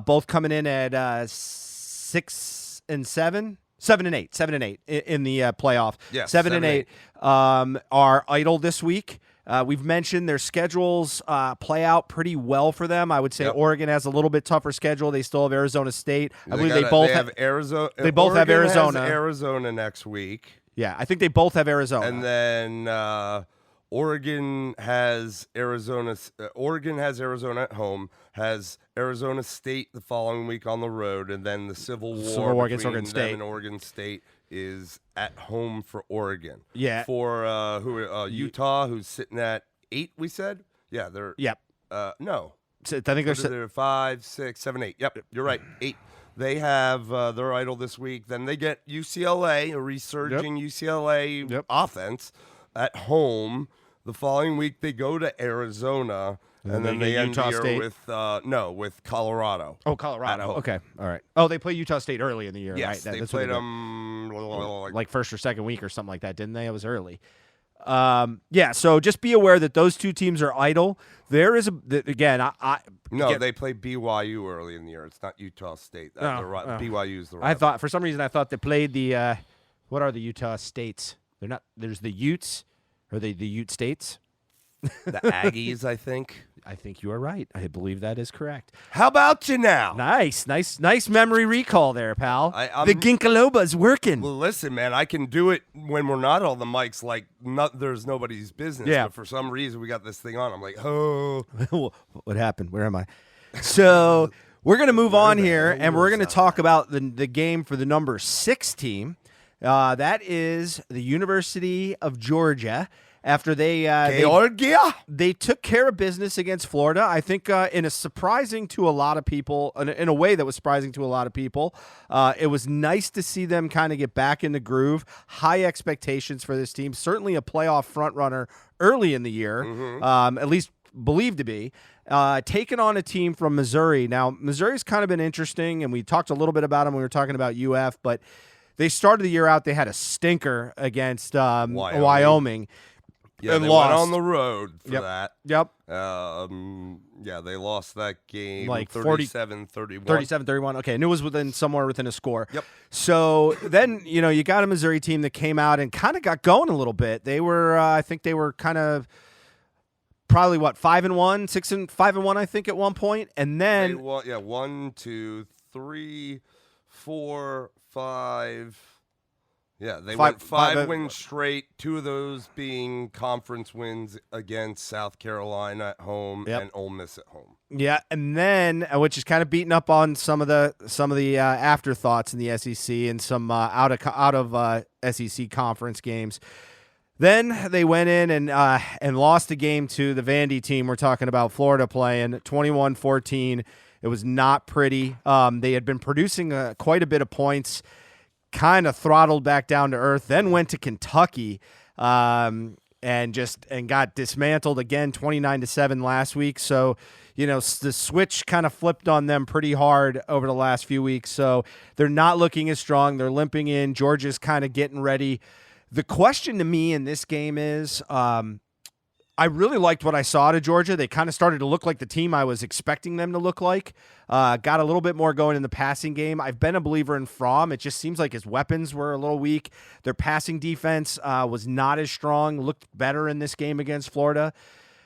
both coming in at 6 and 7. 7 and 8 in the playoff. Yeah, 7 and 8 are idle this week. We've mentioned their schedules play out pretty well for them. I would say Oregon has a little bit tougher schedule. They still have Arizona State. I believe they both have Arizona. They both Oregon have Arizona. Has Arizona next week. Yeah, I think they both have Arizona. And then Oregon has Arizona. Oregon has Arizona at home. Has Arizona State the following week on the road, and then the Civil War against between Oregon them State. and Oregon State is at home for Oregon. Yeah. For Utah, who's sitting at 8. We said. Yeah, they're. Yep. No. So I think They're 5, 6, 7, 8. Yep, you're right. 8. They have their idol this week. Then they get UCLA, a resurging UCLA offense at home. The following week they go to Arizona, and then they end Utah the State. year with Colorado. Oh, Colorado. Okay, all right. Oh, they play Utah State early in the year, Yes, right? they That's played what them like first or second week or something like that, didn't they? It was early. So just be aware that those two teams are idle. There is they play BYU early in the year. It's not Utah State. BYU is the rival. I thought for some reason they played the what are the Utah States? They're not. There's the Utes. Are they the Ute States? The Aggies, I think. I think you are right. I believe that is correct. How about you now? Nice memory recall there, pal. I'm- the Ginkaloba's working. Well, listen, man, I can do it when we're not on the mics, like there's nobody's business. Yeah. But for some reason, we got this thing on. I'm like, oh. What happened? Where am I? So we're going to move on here, and we're going to talk about the game for the number 6 team. That is the University of Georgia. After they took care of business against Florida, I think in a surprising to a lot of people, in a way that was surprising to a lot of people, it was nice to see them kind of get back in the groove. High expectations for this team, certainly a playoff front runner early in the year, at least believed to be. Taking on a team from Missouri. Now, Missouri's kind of been interesting, and we talked a little bit about them when we were talking about UF, but they started the year out, they had a stinker against Wyoming. Yeah, and they lost. went on the road for that. Yep. They lost that game Like 37-31. 37-31. Okay, and it was somewhere within a score. Yep. So then, you got a Missouri team that came out and kind of got going a little bit. They were, I think they were kind of probably 5-1, 5-1, I think at one point, and then 1, 2, 3, 4, 5. Yeah, they went 5 wins straight, 2 of those being conference wins against South Carolina at home and Ole Miss at home. Yeah, and then which is kind of beating up on some of the afterthoughts in the SEC and some out of SEC conference games. Then they went in and lost a game to the Vandy team. We're talking about Florida playing 21-14. It was not pretty. They had been producing quite a bit of points. Kind of throttled back down to earth, then went to Kentucky and got dismantled again 29-7 last week. So, the switch kind of flipped on them pretty hard over the last few weeks. So they're not looking as strong. They're limping in. Georgia's kind of getting ready. The question to me in this game is I really liked what I saw to Georgia. They kind of started to look like the team I was expecting them to look like. Got a little bit more going in the passing game. I've been a believer in Fromm. It just seems like his weapons were a little weak. Their passing defense was not as strong, looked better in this game against Florida.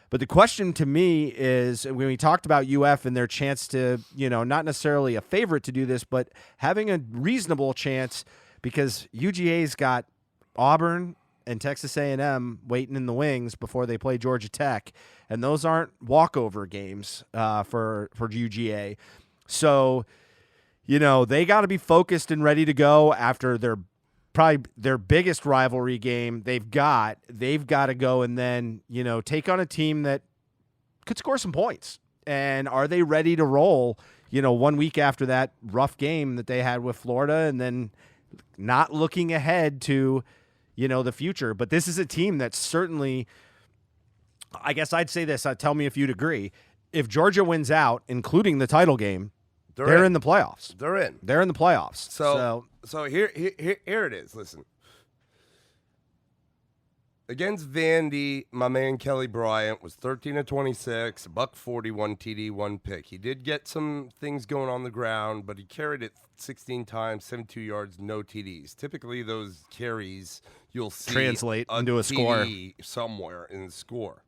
But the question to me is, when we talked about UF and their chance to, not necessarily a favorite to do this, but having a reasonable chance, because UGA's got Auburn and Texas A&M waiting in the wings before they play Georgia Tech, and those aren't walkover games for UGA. So, they got to be focused and ready to go after their probably their biggest rivalry game they've got to go and then, take on a team that could score some points. And are they ready to roll, 1 week after that rough game that they had with Florida, and then not looking ahead to, the future. But this is a team that's certainly, I guess I'd say this, tell me if you'd agree. If Georgia wins out, including the title game, they're in the playoffs. They're in. They're in the playoffs. So here it is. Listen. Against Vandy, my man Kelly Bryant was 13 of 26, $140, 1 TD, 1 pick. He did get some things going on the ground, but he carried it 16 times, 72 yards, no TDs. Typically, those carries you'll see translate into a score TD somewhere in the score,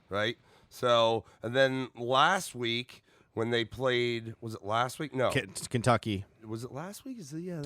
right? So, and then last week when they played, was it last week? No, Kentucky. Was it last week?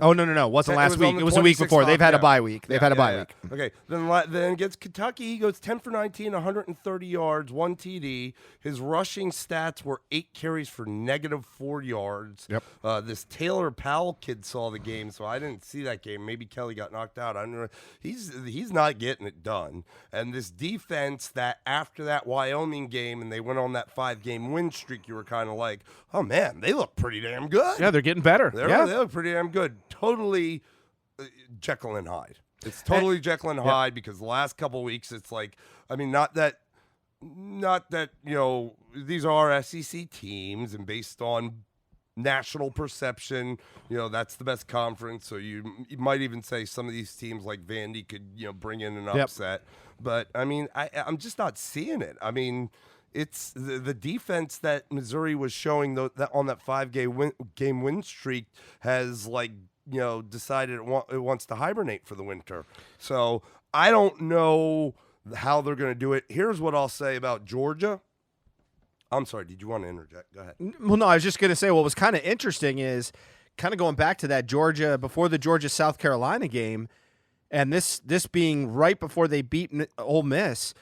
Oh, no. It wasn't last week. It was the week before. They've had a bye week. They've had a bye week. Okay. Then against Kentucky, he goes 10 for 19, 130 yards, 1 TD. His rushing stats were 8 carries for -4 yards. Yep. This Taylor Powell kid saw the game, so I didn't see that game. Maybe Kelly got knocked out. I don't know. He's not getting it done. And this defense that after that Wyoming game and they went on that 5-game win streak, you were kind of like, oh, man, they look pretty damn good. Yeah, they're getting better. They look pretty damn good. Totally Jekyll and Hyde. It's totally Jekyll and Hyde because the last couple of weeks it's like, I mean, not that these are SEC teams and based on national perception, that's the best conference. So you might even say some of these teams like Vandy could bring in an upset. But I mean, I'm just not seeing it. I mean, it's the defense that Missouri was showing that on that 5-game win streak has decided it wants to hibernate for the winter. So I don't know how they're going to do it. Here's what I'll say about Georgia. I'm sorry. Did you want to interject? Go ahead. Well, no, I was just going to say what was kind of interesting is kind of going back to that Georgia before the Georgia-South Carolina game, and this being right before they beat Ole Miss.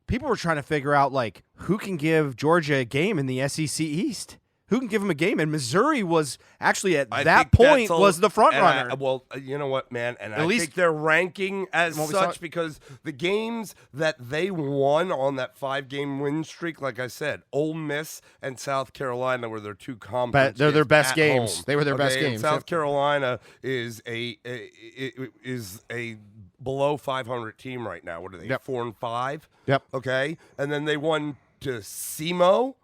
People were trying to figure out, who can give Georgia a game in the SEC East? Who can give them a game? And Missouri was actually at that point was the front runner. Well, you know what, man? And I think they're ranking as such because the games that they won on that 5-game win streak, like I said, Ole Miss and South Carolina were their 2 conferences. They're their best games. Home. They were their best games. South Carolina is a below 500 team right now. What are they? Yep. 4 and 5. Yep. Okay, and then they won to SEMO,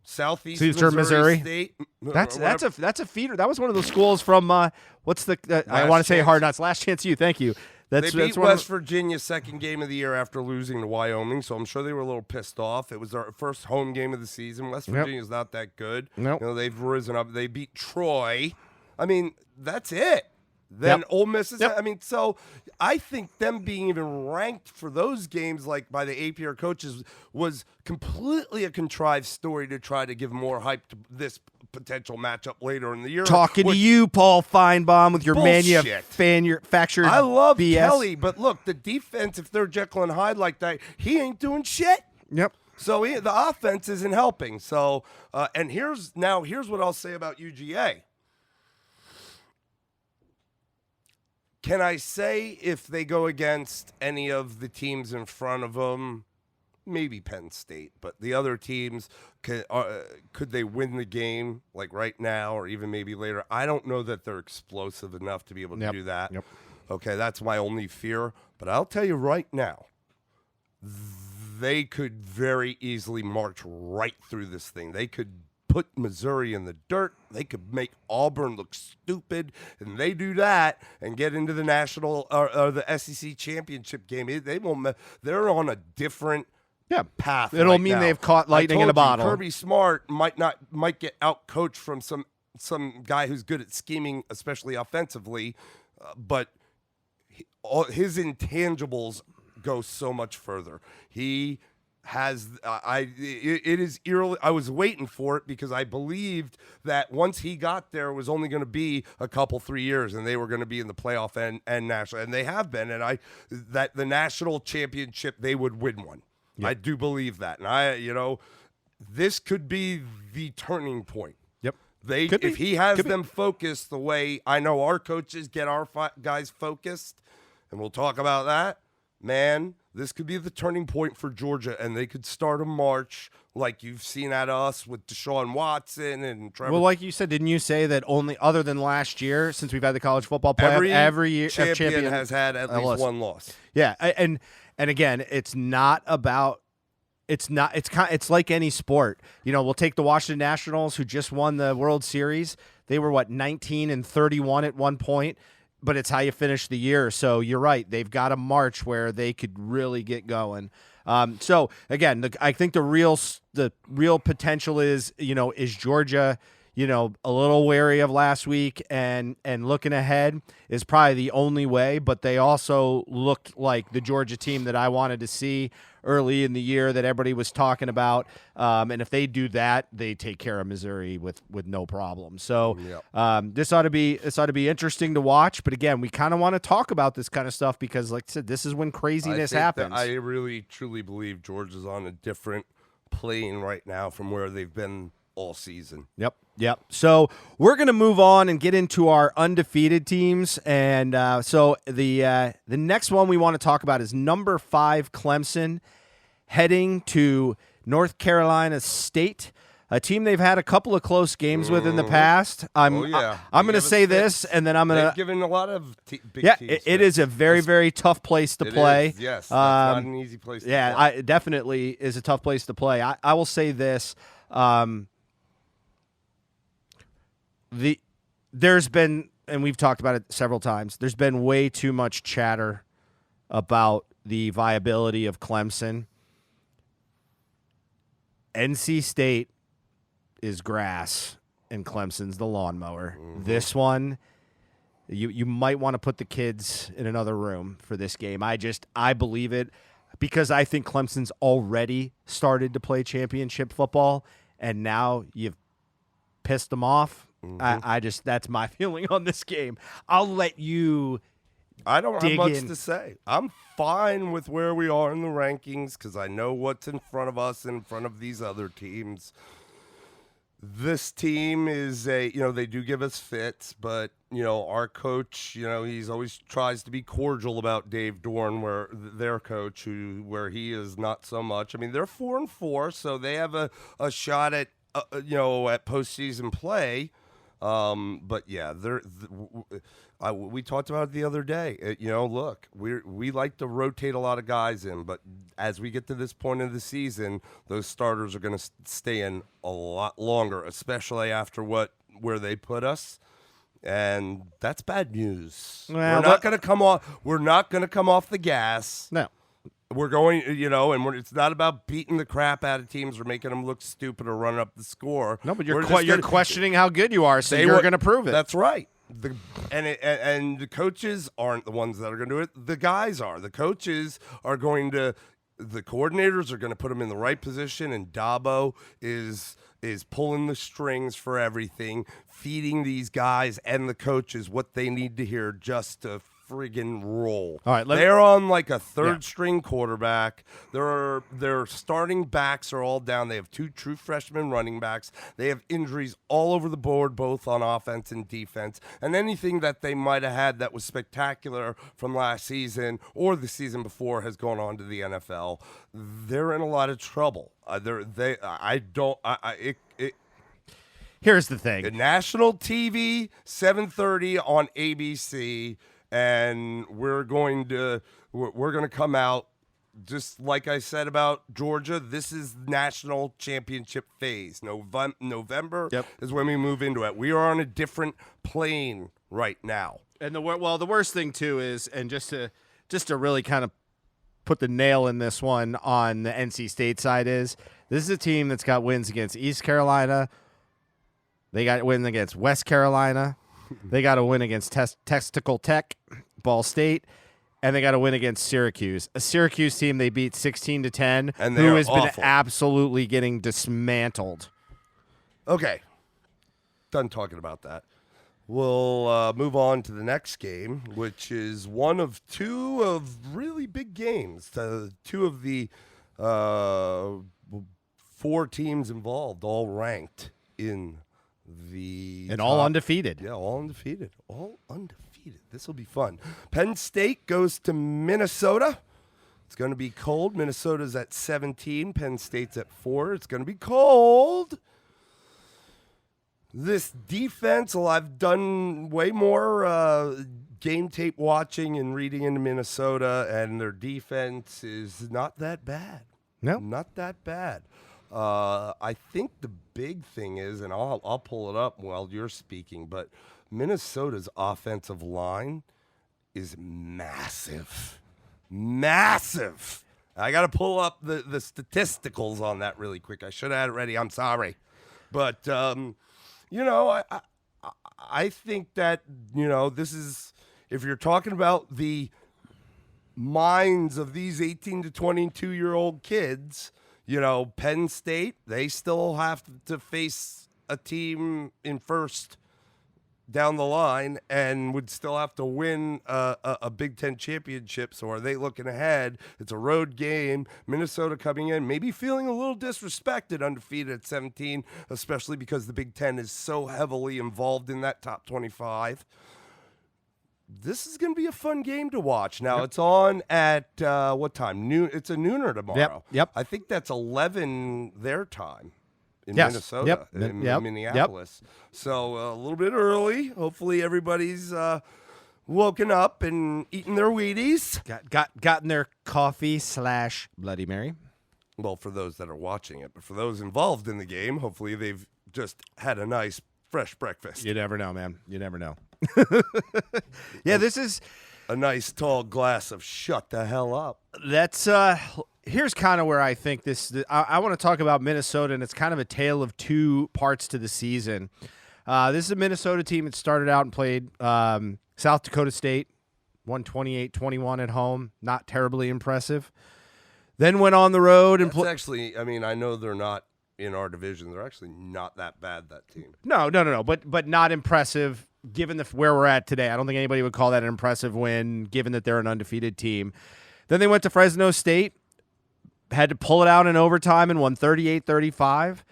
Southeastern Missouri State. That's a feeder. That was one of those schools from I want to say Hard Knocks. Last Chance U. Thank you. They beat West Virginia's 2nd game of the year after losing to Wyoming, so I'm sure they were a little pissed off. It was our first home game of the season. West Virginia's not that good. Nope. They've risen up. They beat Troy. I mean, that's it. Then Ole Miss is. I mean, so I think them being even ranked for those games, by the APR coaches, was completely a contrived story to try to give more hype to this potential matchup later in the year. Talking to you, Paul Feinbaum, with your manufactured I love BS. Kelly, but look, the defense, if they're Jekyll and Hyde like that, he ain't doing shit. Yep. So the offense isn't helping. So, and here's what I'll say about UGA. Can I say if they go against any of the teams in front of them, maybe Penn State, but the other teams, could they win the game right now or even maybe later? I don't know that they're explosive enough to be able to do that. Yep. Okay, that's my only fear. But I'll tell you right now, they could very easily march right through this thing. They could put Missouri in the dirt. They could make Auburn look stupid, and they do that and get into the national or the SEC championship game. They won't. They're on a different path. It'll mean they've caught lightning in a bottle. Kirby Smart might get out coached from some guy who's good at scheming, especially offensively, but his intangibles go so much further. He has it is eerily. I was waiting for it because I believed that once he got there, it was only going to be a couple 3 years, and they were going to be in the playoff and national, and they have been. And that the national championship they would win one. Yep. I do believe that, and this could be the turning point. Yep. If he has them focused the way I know our coaches get our guys focused. and we'll talk about that. Man, this could be the turning point for Georgia, and they could start a march like you've seen at us with Deshaun Watson and Trevor. Well, like you said, didn't you say that only other than last year, since we've had the college football playoff, every year champion has had at least one loss. Yeah, and again, it's not about. It's like any sport. We'll take the Washington Nationals, who just won the World Series. They were 19-31 at one point, but it's how you finish the year. So you're right. They've got a march where they could really get going. So again, I think the real potential is Georgia, a little wary of last week and looking ahead is probably the only way, but they also looked like the Georgia team that I wanted to see early in the year that everybody was talking about. And if they do that, they take care of Missouri with no problem. So this ought to be interesting to watch. But again, we kind of want to talk about this kind of stuff because, like I said, this is when craziness happens. I really, truly believe Georgia's on a different plane right now from where they've been all season. Yep. So we're going to move on and get into our undefeated teams. And so the next one we want to talk about is number 5 Clemson heading to North Carolina State, a team they've had a couple of close games with in the past. I'm going to say this, and then I'm going to given a lot of big teams. It is a very, very tough place to play. Yes, that's not an easy place to play. It definitely is a tough place to play. I will say this. There's been, and we've talked about it several times, there's been way too much chatter about the viability of Clemson. NC State is grass and Clemson's the lawnmower. Mm-hmm. This one, you might want to put the kids in another room for this game. I believe it because I think Clemson's already started to play championship football, and now you've pissed them off. Mm-hmm. That's my feeling on this game. I'll let you. I don't have much to say. I'm fine with where we are in the rankings because I know what's in front of us, in front of these other teams. This team is they do give us fits, but, our coach, he's always tries to be cordial about Dave Dorn, where their coach, where he is not so much. I mean, they're 4-4, so they have a shot at, at postseason play. But yeah, we talked about it the other day. Look, we like to rotate a lot of guys in, but as we get to this point of the season, those starters are going to stay in a lot longer, especially after where they put us. And that's bad news. Well, we're not going to come off the gas. No. We're going, and it's not about beating the crap out of teams or making them look stupid or running up the score. No, but you're questioning how good you are, so you're going to prove it. That's right. And the coaches aren't the ones that are going to do it. The guys are. The coaches are going to. The coordinators are going to put them in the right position, and Dabo is pulling the strings for everything, feeding these guys and the coaches what they need to hear just to friggin' roll. All right, they're on like a third-string quarterback. Their starting backs are all down. They have 2 true freshman running backs. They have injuries all over the board, both on offense and defense. And anything that they might have had that was spectacular from last season or the season before has gone on to the NFL. They're in a lot of trouble. Here's the thing: national TV, 7:30 on ABC. And we're going to come out just like I said about Georgia. This is national championship phase. November is when we move into it. We are on a different plane right now. And the worst thing too is, and just to really kind of put the nail in this one on the NC State side is, this is a team that's got wins against East Carolina. They got wins against West Carolina. They got a win against Texaco Tech, Ball State, and they got a win against Syracuse. A Syracuse team they beat 16-10, and who has been absolutely getting dismantled. Okay. Done talking about that. We'll move on to the next game, which is one of 2 of really big games. 2 of the 4 teams involved, all ranked in And all undefeated. Yeah, all undefeated. All undefeated. This will be fun. Penn State goes to Minnesota. It's going to be cold. Minnesota's at 17. Penn State's at 4. It's going to be cold. This defense, well, I've done way more game tape watching and reading into Minnesota, and their defense is not that bad. No. Not that bad. I think the big thing is, and I'll pull it up while you're speaking, but Minnesota's offensive line is massive. Massive. I got to pull up the statisticals on that really quick. I should have had it ready. I'm sorry. But, I think that, this is, if you're talking about the minds of these 18 to 22-year-old kids, Penn State, they still have to face a team in first down the line and would still have to win a Big Ten championship. So are they looking ahead? It's a road game. Minnesota coming in, maybe feeling a little disrespected, undefeated at 17, especially because the Big Ten is so heavily involved in that top 25. This is going to be a fun game to watch. Now, It's on at what time? Noon. It's a nooner tomorrow. Yep. I think that's 11 their time in Yes. Minnesota, Yep. in Yep. Minneapolis. So a little bit early. Hopefully everybody's woken up and eating their Wheaties. Gotten their coffee / Bloody Mary. Well, for those that are watching it. But for those involved in the game, hopefully they've just had a nice fresh breakfast. You never know, man. You never know. Yeah, this is a nice tall glass of shut the hell up. That's here's kind of where I think I want to talk about Minnesota, and it's kind of a tale of two parts to the season. This is a Minnesota team that started out and played South Dakota State, won 28-21 at home, not terribly impressive. Then went on the road and played. Actually, I mean, I know they're not in our division. They're actually not that bad, that team. No, but not impressive given where we're at today. I don't think anybody would call that an impressive win, given that they're an undefeated team. Then they went to Fresno State, had to pull it out in overtime and won 38-35.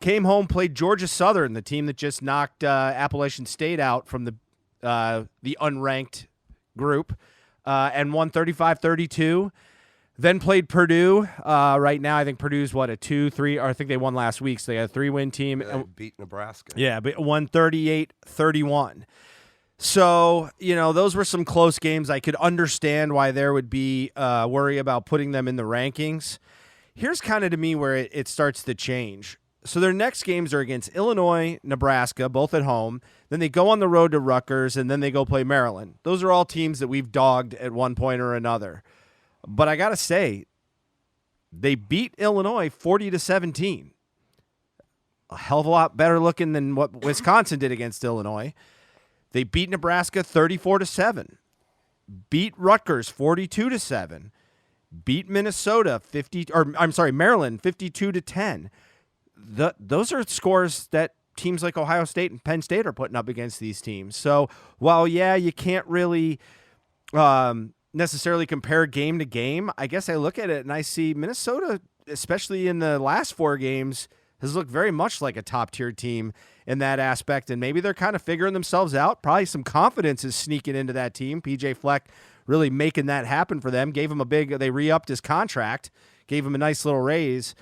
Came home, played Georgia Southern, the team that just knocked Appalachian State out from the unranked group, and won 35-32. Then played Purdue. Right now, I think Purdue's a 2-3, or I think they won last week, so they got a 3-win team. They beat Nebraska. Yeah, but won 38-31. So, those were some close games. I could understand why there would be worry about putting them in the rankings. Here's kind of to me where it starts to change. So their next games are against Illinois, Nebraska, both at home. Then they go on the road to Rutgers, and then they go play Maryland. Those are all teams that we've dogged at one point or another. But I got to say, they beat Illinois 40-17. A hell of a lot better looking than what Wisconsin did against Illinois. They beat Nebraska 34-7. Beat Rutgers 42-7. Beat Minnesota Maryland 52-10. Those are scores that teams like Ohio State and Penn State are putting up against these teams. So while you can't really necessarily compare game to game, I guess I look at it and I see Minnesota, especially in the last 4 games, has looked very much like a top-tier team in that aspect, and maybe they're kind of figuring themselves out. Probably some confidence is sneaking into that team. PJ Fleck really making that happen for them. Gave him they re-upped his contract, gave him a nice little raise.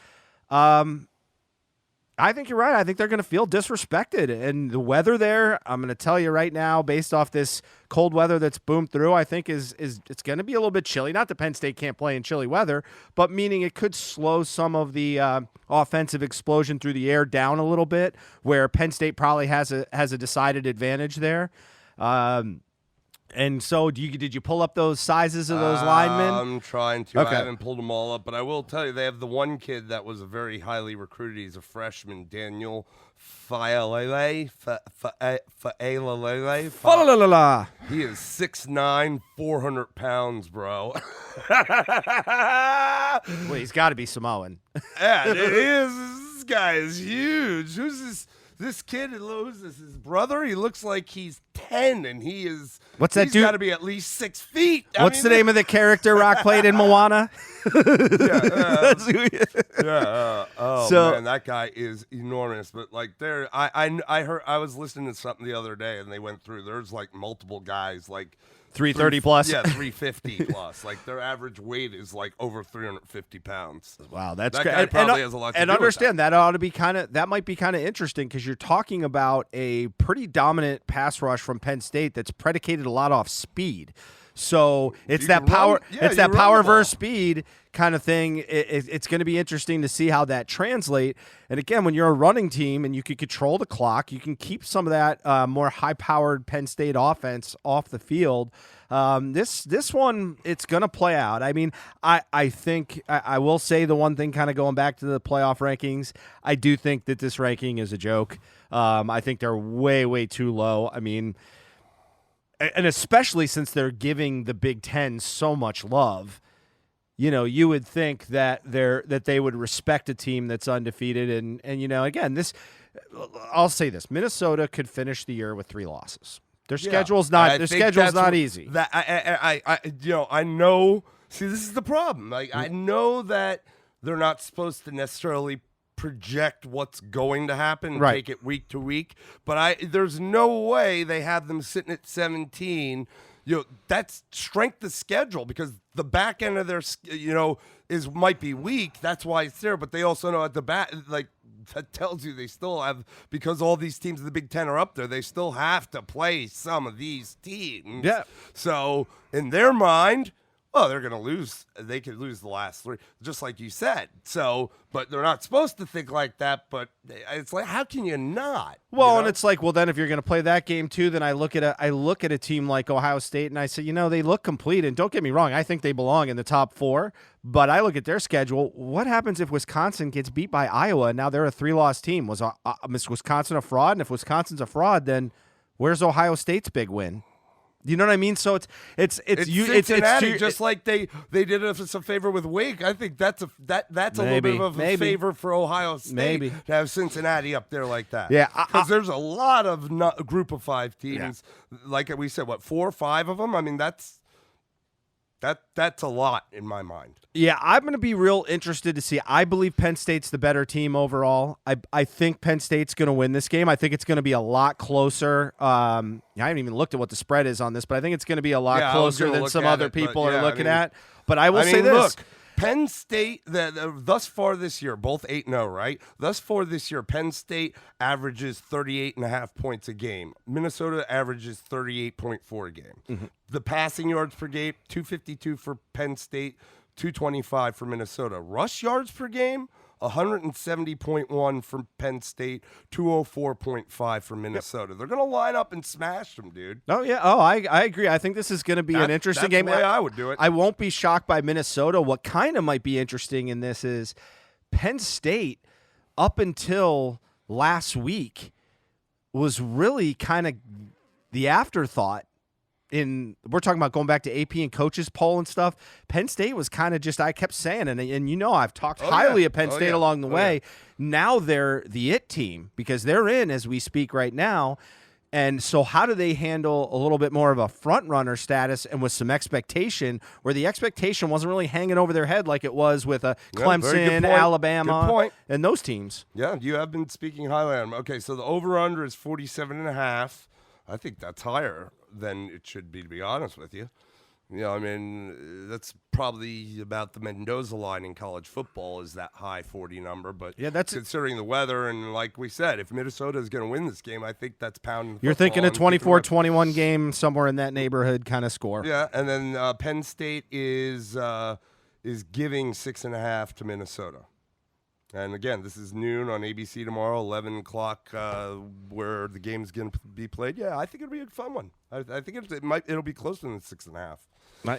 I think you're right. I think they're going to feel disrespected. And the weather there, I'm going to tell you right now, based off this cold weather that's boomed through, I think is it's going to be a little bit chilly. Not that Penn State can't play in chilly weather, but meaning it could slow some of the offensive explosion through the air down a little bit, where Penn State probably has a decided advantage there. And so, did you pull up those sizes of those linemen? I'm trying to. Okay. I haven't pulled them all up, but I will tell you, they have the one kid that was a very highly recruited. He's a freshman, Daniel Faalele. Fa-la-la-la. He is 6'9", 400 pounds, bro. Well, he's got to be Samoan. Yeah, it is. This guy is huge. Who's this? This kid, who's this? His brother? He looks like he's 10, and What's that he's dude? got to be at least 6 feet. What's the name of the character Rock played in Moana? That's who he is. Oh So- man, that guy is enormous. But like I heard, I was listening to something the other day, and they went through. There's like multiple guys like 330 plus. Yeah, 350 plus. Like their average weight is like over 350 pounds. Wow, that's That great. guy probably has a lot to and do with understand that ought to be that might be kind of interesting because you're talking about a pretty dominant pass rush from Penn State that's predicated a lot off speed. So it's You that can power. run- yeah, it's you that run power the ball. versus speed kind of thing. It's going to be interesting to see how that translate. And again, when you're a running team and you can control the clock, you can keep some of that more high-powered Penn State offense off the field. This one, it's going to play out. I mean, I think I will say the one thing, kind of going back to the playoff rankings, I do think that this ranking is a joke. I think they're way, way too low. I mean, and especially since they're giving the Big Ten so much love, you would think that they would respect a team that's undefeated. And again, I'll say this: Minnesota could finish the year with 3 losses. Their schedule's not. Their schedule's not easy. That I know. See, this is the problem. Like I know that they're not supposed to necessarily project what's going to happen and Right. take it week to week, but there's no way they have them sitting at 17. That's strength of schedule because the back end of their might be weak. That's why it's there, but they also know at the back, like, that tells you they still have, because all these teams in the Big Ten are up there, they still have to play some of these teams. Yeah. So in their mind, they're going to lose. They could lose the last 3, just like you said. So, but they're not supposed to think like that. But it's like, how can you not? Well, you and know? it's like, well, then if you're going to play that game too, then I look at a team like Ohio State and I say, they look complete. And don't get me wrong, I think they belong in the top 4. But I look at their schedule. What happens if Wisconsin gets beat by Iowa and now they're a 3-loss team? Was Wisconsin a fraud? And if Wisconsin's a fraud, then where's Ohio State's big win? You know what I mean? So it's Cincinnati, just like they did us a favor with Wake. I think that's a little bit of a favor for Ohio State to have Cincinnati up there like that. Yeah, because there's a lot of group of 5 teams. Yeah. Like we said, 4 or 5 of them. I mean, that's a lot in my mind. Yeah, I'm going to be real interested to see. I believe Penn State's the better team overall. I think Penn State's going to win this game. I think it's going to be a lot closer. I haven't even looked at what the spread is on this, but I think it's going to be a lot closer than some other people are looking at. But I will say this. Look, Penn State, thus far this year, both 8-0, right? Thus far this year, Penn State averages 38.5 points a game. Minnesota averages 38.4 a game. Mm-hmm. The passing yards per game, 252 for Penn State, 225 for Minnesota. Rush yards per game, 170.1 for Penn State, 204.5 for Minnesota. They're going to line up and smash them, dude. Oh, yeah. Oh, I agree. I think this is going to be an interesting game. That's the way I would do it. I won't be shocked by Minnesota. What kind of might be interesting in this is Penn State, up until last week, was really kind of the afterthought. We're talking about going back to AP and coaches poll and stuff. Penn State was kind of just, I kept saying, and I've talked highly of Penn State along the way. Now they're the it team because they're in as we speak right now. And so how do they handle a little bit more of a front runner status and with some expectation where the expectation wasn't really hanging over their head like it was with Clemson, Alabama, and those teams? Yeah, you have been speaking highly on them. Okay, so the over-under is 47.5. I think that's higher than it should be to honest with you. I mean, that's probably about the Mendoza line in college football is that high 40 number. But yeah, that's considering the weather and like we said, if Minnesota is going to win this game, I think that's pounding. You're thinking a 24-21 game somewhere in that neighborhood kind of score. Yeah, and then Penn State is giving 6.5 to Minnesota. And again, this is noon on ABC tomorrow, 11 o'clock, where the game's going to be played. Yeah, I think it'll be a fun one. I think it'll be closer than 6.5.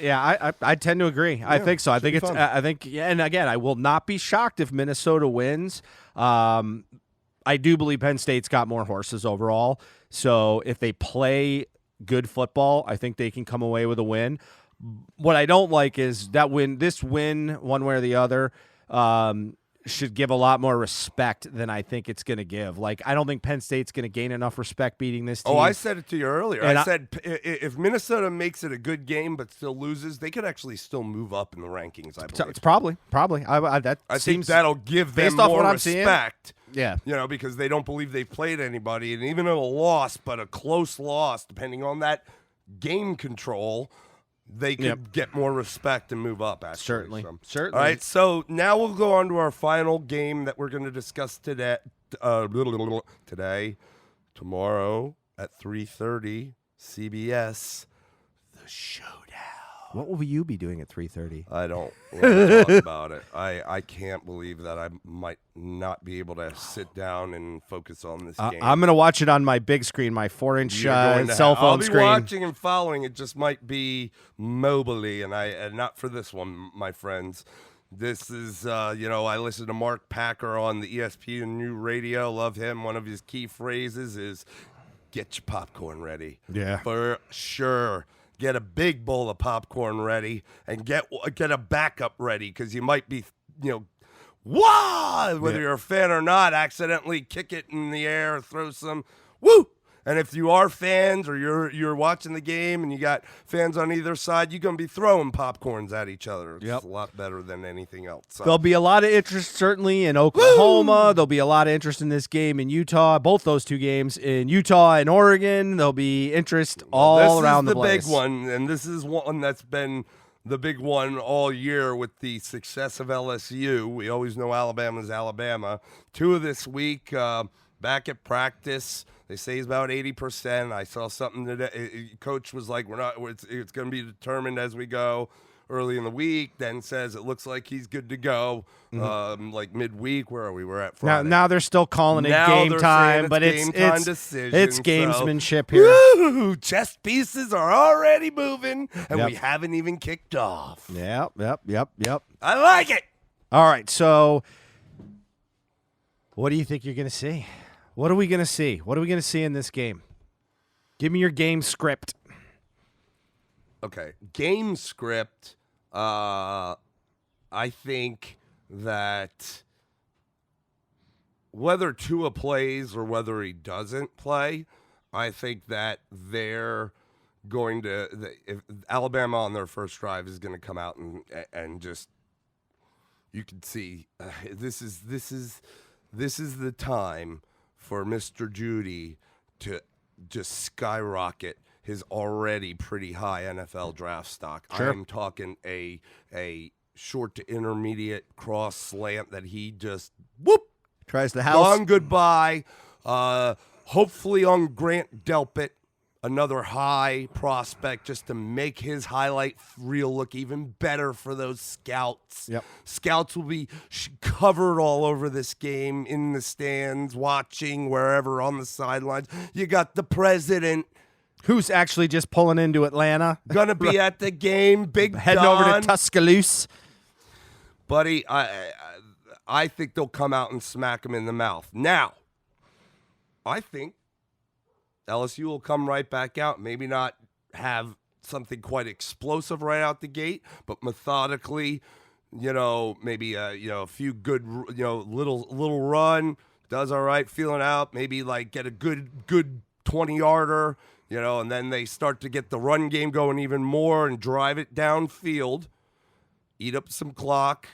Yeah, I tend to agree. Yeah, I think so. I think it's. I think, and again, I will not be shocked if Minnesota wins. I do believe Penn State's got more horses overall. So if they play good football, I think they can come away with a win. What I don't like is that this win, one way or the other. should give a lot more respect than I think it's going to give. Like, I don't think Penn State's going to gain enough respect beating this team. Oh, I said it to you earlier. And I said if Minnesota makes it a good game but still loses, they could actually still move up in the rankings, I believe. It's probably. I think seems that'll give them based off more what I'm seeing. respect. Yeah. Because they don't believe they've played anybody. And even a loss, but a close loss, depending on that game control, they could get more respect and move up, actually. Certainly. All right, so now we'll go on to our final game that we're going to discuss today, tomorrow at 3:30, CBS, The Showdown. What will you be doing at 3:30? I don't want to talk about it. I can't believe that I might not be able to sit down and focus on this game. I'm going to watch it on my big screen, my 4-inch cell phone I'll be screen. watching and following. It just might be mobily, and not for this one, my friends. This is, I listen to Mark Packer on the ESPN New Radio. Love him. One of his key phrases is, "Get your popcorn ready." Yeah. For sure. Get a big bowl of popcorn ready and get a backup ready because you might be, whether you're a fan or not, accidentally kick it in the air, throw some, woo! And if you are fans or you're watching the game and you got fans on either side, you're going to be throwing popcorns at each other. It's a lot better than anything else. So. There'll be a lot of interest, certainly, in Oklahoma. Woo! There'll be a lot of interest in this game in Utah, both those two games. In Utah and Oregon, there'll be interest all around the place. This is the big one, and this is one that's been the big one all year with the success of LSU. We always know Alabama's Alabama. 2 of this week, back at practice. They say he's about 80%. I saw something today. Coach was like, it's going to be determined as we go early in the week. Then says it looks like he's good to go. Like midweek. Where are we? We're at Friday. Now they're still calling it game time, but it's gamesmanship here. Woo! Chess pieces are already moving, and we haven't even kicked off. Yep. I like it. All right, so what do you think you're going to see? What are we going to see? What are we going to see in this game? Give me your game script. Okay, game script. I think that whether Tua plays or whether he doesn't play, I think that they're going to if Alabama on their first drive is going to come out and just you can see this is the time for Mr. Judy to just skyrocket his already pretty high NFL draft stock. Sure. I'm talking a short to intermediate cross slant that he just tries the house. Long goodbye. Hopefully on Grant Delpit, another high prospect just to make his highlight reel look even better for those scouts. Yep. Scouts will be covered all over this game, in the stands, watching, wherever, on the sidelines. You got the president. Who's actually just pulling into Atlanta. Gonna be at the game, Big Heading Don. over to Tuscaloosa. Buddy, I think they'll come out and smack him in the mouth. Now, I think LSU will come right back out. Maybe not have something quite explosive right out the gate, but methodically, maybe a few good, little run, does all right, feeling out, maybe like get a good 20-yarder, and then they start to get the run game going even more and drive it downfield, eat up some clock,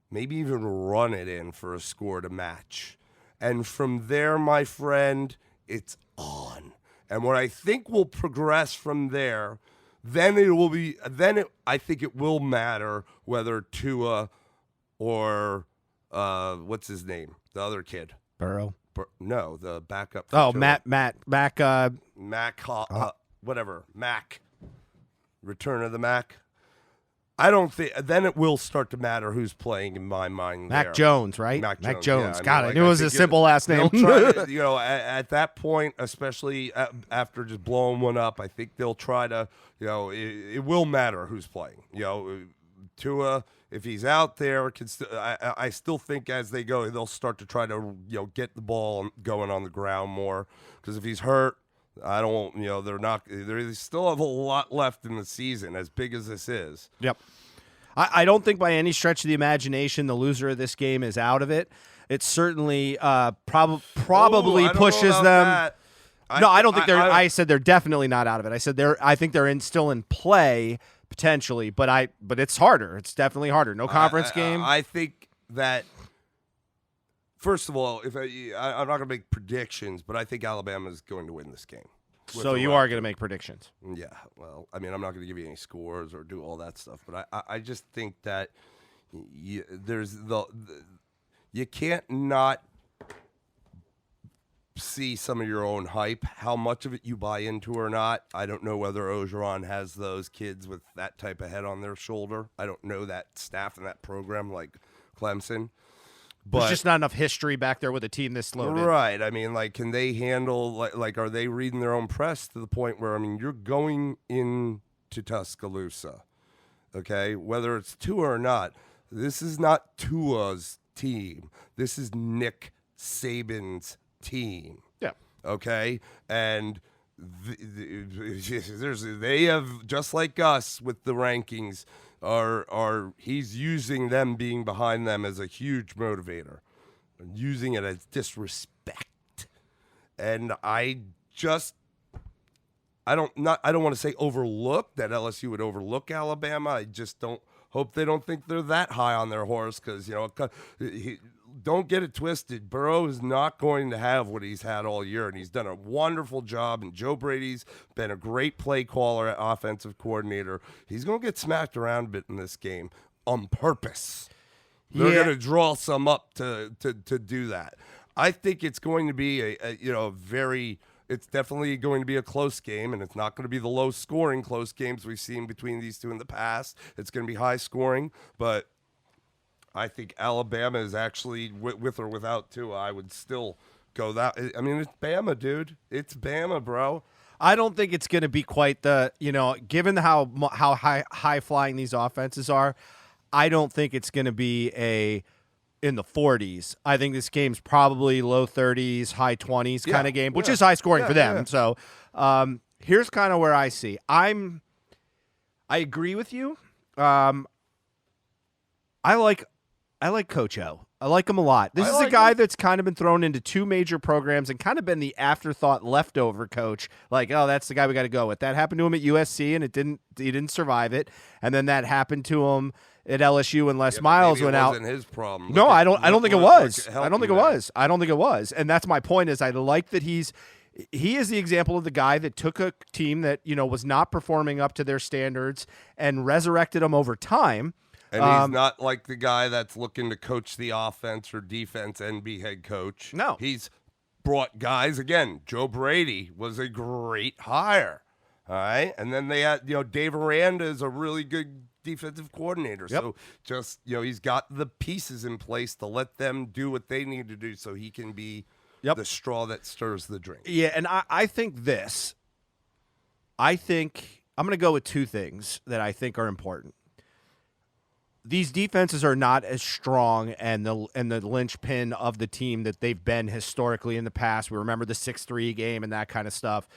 maybe even run it in for a score to match. And from there, my friend, it's on. And what I think will progress from there, I think it will matter whether Tua or what's his name, the other kid, Burrow. No, the backup. Oh, Tua. Mac. Whatever, Mac. Return of the Mac. I don't think. Then it will start to matter who's playing in my mind. Mac Jones, right? Mac Jones. Yeah, God, I knew it was a simple last name. They'll try, at that point, especially after just blowing one up, I think they'll try to, it will matter who's playing. Tua, if he's out there, I still think as they go, they'll start to try to, get the ball going on the ground more. Because if he's hurt, I don't, they're not. They still have a lot left in the season, as big as this is. Yep. I don't think by any stretch of the imagination the loser of this game is out of it. It certainly probably I don't know pushes about them. that. I don't think they're. I said they're definitely not out of it. I said I think they're still in play potentially, but it's harder. It's definitely harder. No conference game. I think that. First of all, I'm not going to make predictions, but I think Alabama is going to win this game. So you are going to make predictions. Yeah. Well, I mean, I'm not going to give you any scores or do all that stuff, but I just think that you can't not see some of your own hype. How much of it you buy into or not, I don't know whether Orgeron has those kids with that type of head on their shoulder. I don't know that staff and that program like Clemson. But, there's just not enough history back there with a team this loaded. Right. I mean, like, can they handle, like, are they reading their own press to the point where, I mean, you're going into Tuscaloosa, okay? Whether it's Tua or not, this is not Tua's team. This is Nick Saban's team. Yeah. Okay? And they have, just like us with the rankings, he's using them being behind them as a huge motivator, using it as disrespect. And I don't want to say overlook that LSU would overlook Alabama. I just hope they don't think they're that high on their horse because, don't get it twisted. Burrow is not going to have what he's had all year, and he's done a wonderful job, and Joe Brady's been a great play caller, offensive coordinator. He's going to get smacked around a bit in this game on purpose. They're going to draw some up to do that. I think it's going to be it's definitely going to be a close game, and it's not going to be the low-scoring close games we've seen between these two in the past. It's going to be high-scoring, but I think Alabama is actually, with or without Tua, I would still go that. I mean, it's Bama, dude. It's Bama, bro. I don't think it's going to be quite the, given how high flying these offenses are, I don't think it's going to be in the 40s. I think this game's probably low 30s, high 20s kind of game, which is high scoring for them. Yeah. So here's kind of where I see. I agree with you. I like Coach O. I like him a lot. This is a guy that's kind of been thrown into two major programs and kind of been the afterthought leftover coach. Like, oh, that's the guy we got to go with. That happened to him at USC, and he didn't survive it. And then that happened to him at LSU when Les Miles went out. It wasn't his problem. No, I don't think it was. I don't think it was. And that's my point is I like that he is the example of the guy that took a team that, was not performing up to their standards and resurrected them over time. And he's not like the guy that's looking to coach the offense or defense and be head coach. No. He's brought guys. Again, Joe Brady was a great hire. All right. And then they had, Dave Aranda is a really good defensive coordinator. Yep. So just, he's got the pieces in place to let them do what they need to do so he can be the straw that stirs the drink. Yeah. And I think I'm going to go with two things that I think are important. These defenses are not as strong and the linchpin of the team that they've been historically in the past. We remember the 6-3 game and that kind of stuff.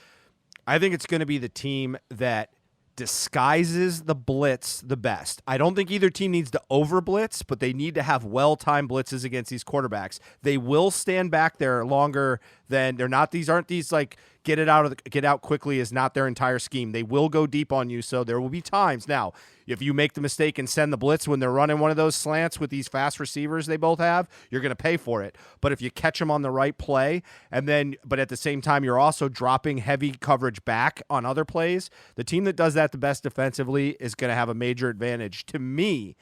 I think it's going to be the team that disguises the blitz the best. I don't think either team needs to over blitz, but they need to have well-timed blitzes against these quarterbacks. They will stand back there longer than these aren't like get out quickly is not their entire scheme. They will go deep on you. So there will be times now, if you make the mistake and send the blitz when they're running one of those slants with these fast receivers they both have, you're going to pay for it. But if you catch them on the right play but at the same time, you're also dropping heavy coverage back on other plays, the team that does that the best defensively is going to have a major advantage. To me,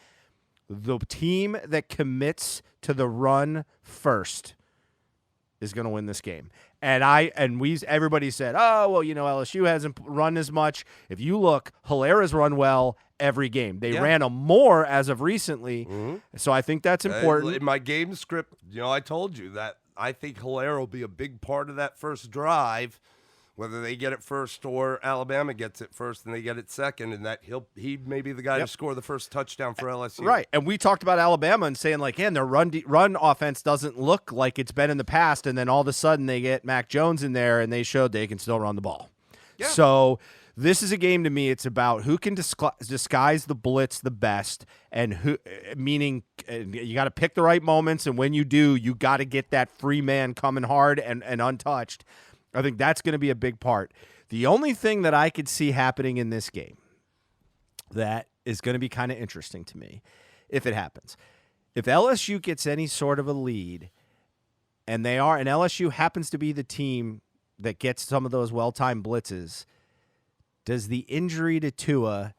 the team that commits to the run first is going to win this game. And everybody said, oh, well, LSU hasn't run as much. If you look, Hilera's run well every game. They ran them more as of recently. Mm-hmm. So I think that's important. In my game script, I told you that I think Hilera will be a big part of that first drive, whether they get it first or Alabama gets it first and they get it second, and that he may be the guy to score the first touchdown for LSU. Right, and we talked about Alabama and saying, like, their run offense doesn't look like it's been in the past, and then all of a sudden they get Mac Jones in there and they showed they can still run the ball. Yeah. So This is a game to me. It's about who can disguise the blitz the best, and who, meaning you got to pick the right moments. And when you do, you got to get that free man coming hard and untouched. I think that's going to be a big part. The only thing that I could see happening in this game that is going to be kind of interesting to me, if it happens, if LSU gets any sort of a lead, and LSU happens to be the team that gets some of those well-timed blitzes, does the injury to Tua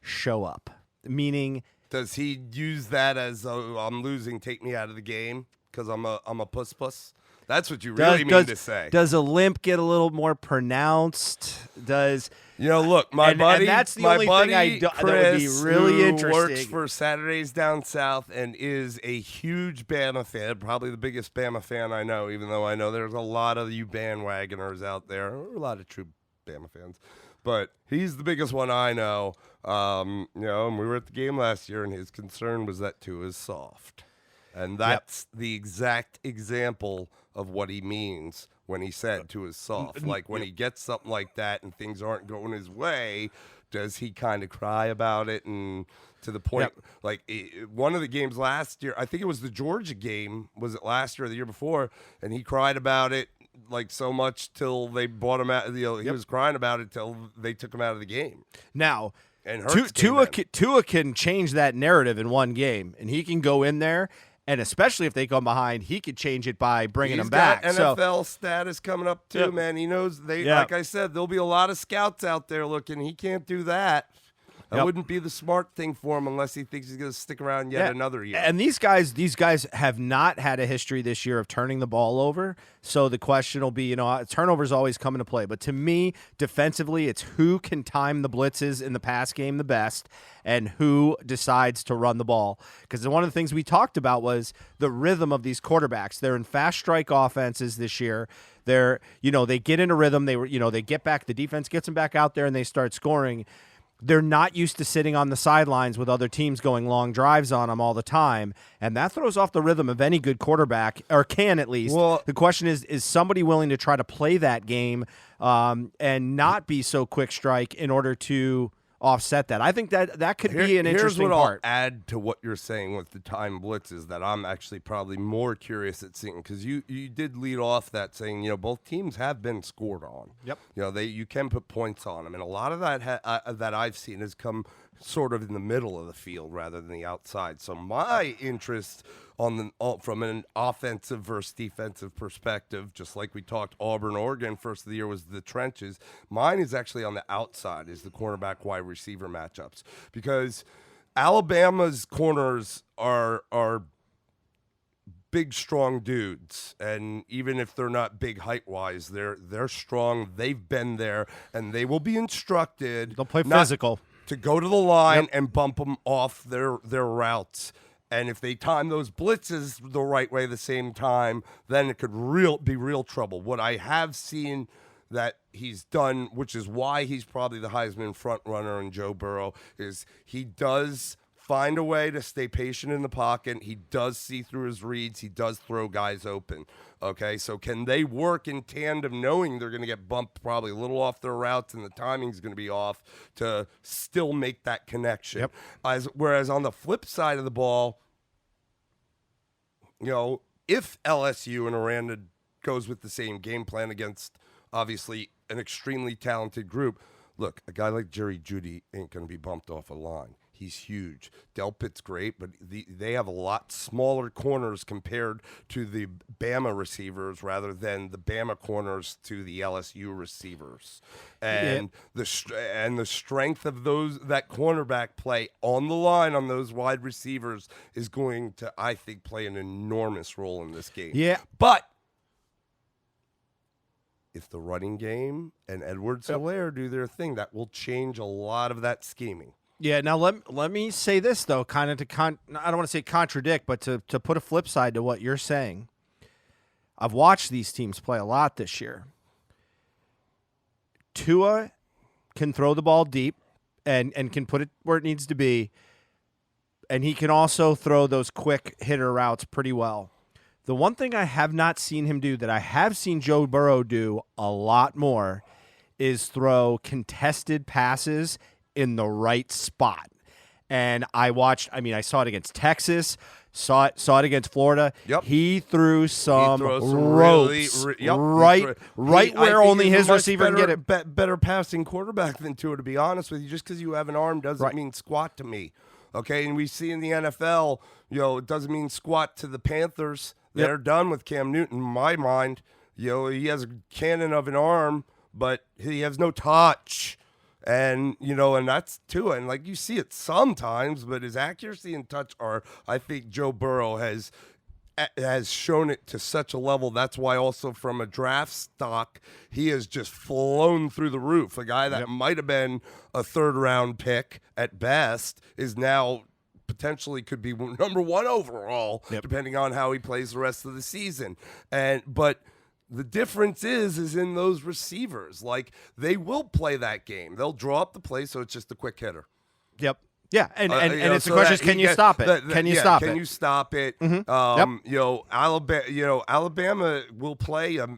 show up? Meaning, does he use that as I'm losing, take me out of the game because I'm a puss? That's what you really mean to say. Does a limp get a little more pronounced? Look, my buddy, and that's the only thing that would be really interesting. Works for Saturdays Down South and is a huge Bama fan, probably the biggest Bama fan I know, even though I know there's a lot of you bandwagoners out there, or a lot of true Bama fans. But he's the biggest one I know. And we were at the game last year, and his concern was that Tua is soft. And that's the exact example of what he means when he said Tua is soft. Like when he gets something like that and things aren't going his way, does he kind of cry about it? And to the point, one of the games last year, I think it was the Georgia game, was it last year or the year before? And he cried about it like so much till they bought him out. He was crying about it till they took him out of the game. Now, and Tua can change that narrative in one game, and he can go in there. And especially if they come behind, he could change it by bringing them back. He's got NFL status coming up too, man. He knows like I said, there'll be a lot of scouts out there looking. He can't do that. That wouldn't be the smart thing for him unless he thinks he's going to stick around yet another year. And these guys have not had a history this year of turning the ball over. So the question will be, turnovers always come into play. But to me, defensively, it's who can time the blitzes in the pass game the best and who decides to run the ball. Because one of the things we talked about was the rhythm of these quarterbacks. They're in fast strike offenses this year. They get in a rhythm. They get back. The defense gets them back out there and they start scoring. They're not used to sitting on the sidelines with other teams going long drives on them all the time, and that throws off the rhythm of any good quarterback, or can at least. Well, the question is somebody willing to try to play that game and not be so quick strike in order to offset that? I think that could be an interesting part. Here's what I'll add to what you're saying with the time blitzes that I'm actually probably more curious at seeing, because you did lead off that saying, both teams have been scored on. Yep. You can put points on them, and a lot of that that I've seen has come sort of in the middle of the field rather than the outside. So my interest from an offensive versus defensive perspective, just like we talked Auburn, Oregon, first of the year was the trenches. Mine is actually on the outside, is the cornerback wide receiver matchups, because Alabama's corners are big, strong dudes, and even if they're not big height-wise, they're strong. They've been there, and they will be instructed. They'll play physical to go to the line and bump them off their routes. And if they time those blitzes the right way the same time, then it could be real trouble. What I have seen that he's done, which is why he's probably the Heisman front runner in Joe Burrow, is he does find a way to stay patient in the pocket. He does see through his reads. He does throw guys open. Okay, so can they work in tandem knowing they're going to get bumped probably a little off their routes and the timing's going to be off to still make that connection? Yep. Whereas on the flip side of the ball, if LSU and Aranda goes with the same game plan against obviously an extremely talented group, look, a guy like Jerry Jeudy ain't going to be bumped off a line. He's huge. Delpit's great, but they have a lot smaller corners compared to the Bama receivers rather than the Bama corners to the LSU receivers. And the strength of that cornerback play on the line on those wide receivers is going to, I think, play an enormous role in this game. Yeah. But if the running game and Edwards-Helaire do their thing, that will change a lot of that scheming. Yeah, now let me say this, though, kind of I don't want to say contradict, but to put a flip side to what you're saying. I've watched these teams play a lot this year. Tua can throw the ball deep and can put it where it needs to be, and he can also throw those quick hitter routes pretty well. The one thing I have not seen him do that I have seen Joe Burrow do a lot more is throw contested passes in the right spot. And I saw it against Texas, saw it against Florida. Yep. He threw some ropes right where only his receiver can get it. Better passing quarterback than Tua, to be honest with you. Just because you have an arm doesn't mean squat to me. Okay, and we see in the NFL, it doesn't mean squat to the Panthers. They're done with Cam Newton, in my mind. He has a cannon of an arm, but he has no touch. And, and that's Tua. And, like, you see it sometimes, but his accuracy and touch I think Joe Burrow has shown it to such a level. That's why also from a draft stock, he has just flown through the roof. A guy that might have been a third-round pick at best is now potentially could be number 1 overall, depending on how he plays the rest of the season. But the difference is in those receivers. Like, they will play that game. They'll draw up the play, so it's just a quick hitter. Yep. Yeah, and it's the question is, can you stop it? Can you stop it? Can you stop it? Alabama will play a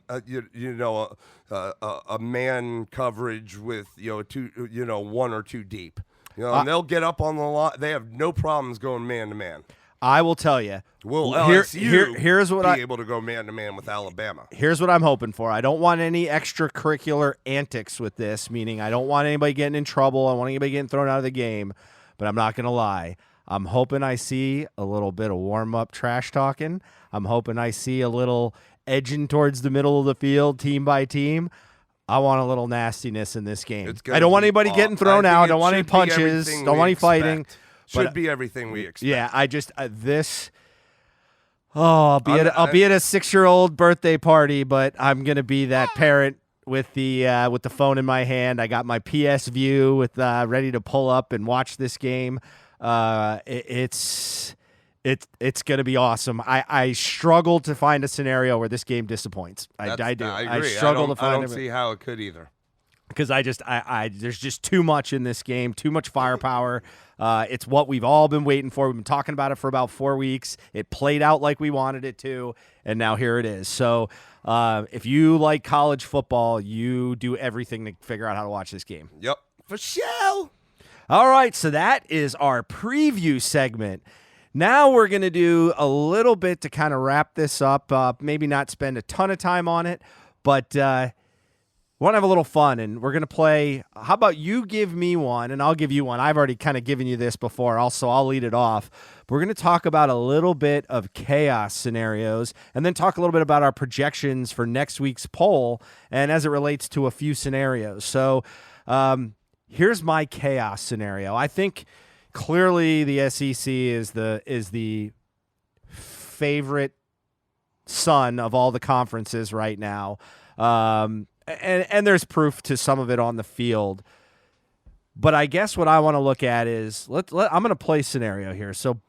man coverage with 1 or 2 deep. And they'll get up on the line. They have no problems going man to man. I will tell you. Will here's what able to go man to man with Alabama? Here's what I'm hoping for. I don't want any extracurricular antics with this. Meaning, I don't want anybody getting in trouble. I don't want anybody getting thrown out of the game. But I'm not gonna lie. I'm hoping I see a little bit of warm up trash talking. I'm hoping I see a little edging towards the middle of the field, team by team. I want a little nastiness in this game. I don't want anybody getting thrown out. I don't want any punches. Don't want any fighting. Should be everything we expect. Yeah, I just this. I'll be at a 6-year-old birthday party, but I'm gonna be that parent with the phone in my hand. I got my PS View with ready to pull up and watch this game. It's gonna be awesome. I struggle to find a scenario where this game disappoints. I do. I agree. I struggle to find. I don't see how it could either. Because there's just too much in this game, too much firepower. It's what we've all been waiting for. We've been talking about it for about 4 weeks. It played out like we wanted it to, and now here it is. So if you like college football, you do everything to figure out how to watch this game. Yep, for sure. All right, so that is our preview segment. Now we're going to do a little bit to kind of wrap this up, maybe not spend a ton of time on it, but we want to have a little fun, and we're going to play. How about you give me one, and I'll give you one. I've already kind of given you this before, also I'll lead it off. But we're going to talk about a little bit of chaos scenarios, and then talk a little bit about our projections for next week's poll, and as it relates to a few scenarios. So here's my chaos scenario. I think clearly the SEC is the favorite son of all the conferences right now. And there's proof to some of it on the field. But I guess what I want to look at is, I'm going to play scenario here. So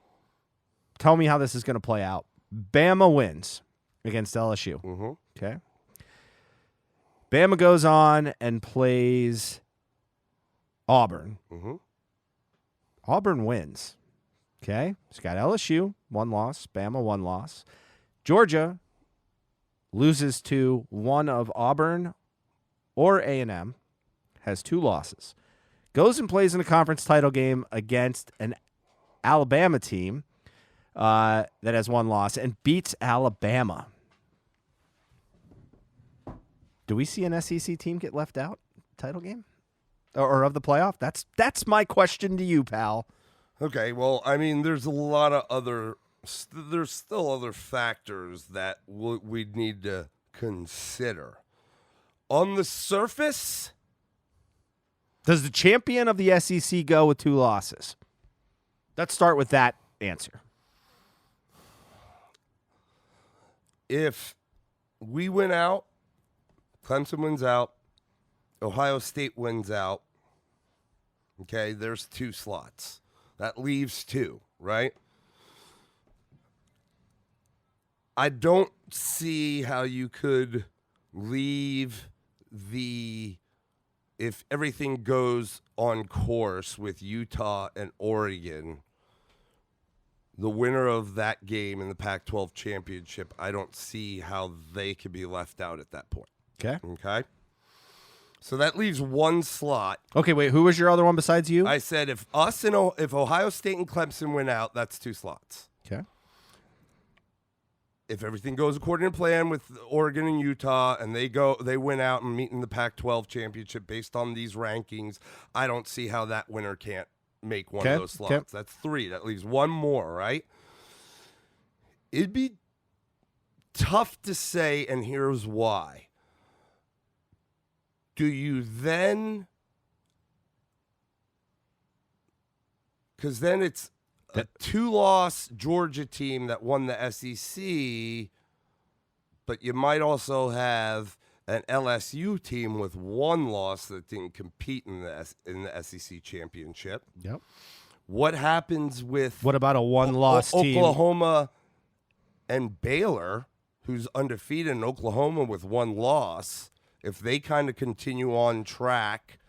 tell me how this is going to play out. Bama wins against LSU. Mm-hmm. Okay. Bama goes on and plays Auburn. Mm-hmm. Auburn wins. Okay. It's got LSU, 1 loss. Bama, 1 loss. Georgia loses to one of Auburn or A&M, has 2 losses. Goes and plays in a conference title game against an Alabama team that has 1 loss and beats Alabama. Do we see an SEC team get left out title game or of the playoff? That's my question to you, pal. Okay, well, I mean, there's a lot of there's still other factors that we'd need to consider. On the surface, does the champion of the SEC go with 2 losses? Let's start with that answer. If we win out, Clemson wins out, Ohio State wins out, okay, there's 2 slots. That leaves 2, right? I don't see how you could leave if everything goes on course with Utah and Oregon, the winner of that game in the Pac-12 championship, I don't see how they could be left out at that point. Okay. Okay. So that leaves one slot. Okay, wait. Who was your other one besides you? I said if Ohio State and Clemson win out, that's 2 slots. Okay. If everything goes according to plan with Oregon and Utah, and they win out and meet in the Pac-12 championship based on these rankings, I don't see how that winner can't make one of those slots. Okay. That's 3. That leaves one more, right? It'd be tough to say, and here's why. Do you then? Because then it's a 2-loss Georgia team that won the SEC, but you might also have an LSU team with 1 loss that didn't compete in the SEC championship. Yep. What happens with What about a 1-loss team? Oklahoma and Baylor, who's undefeated in Oklahoma with 1 loss? If they kind of continue on track,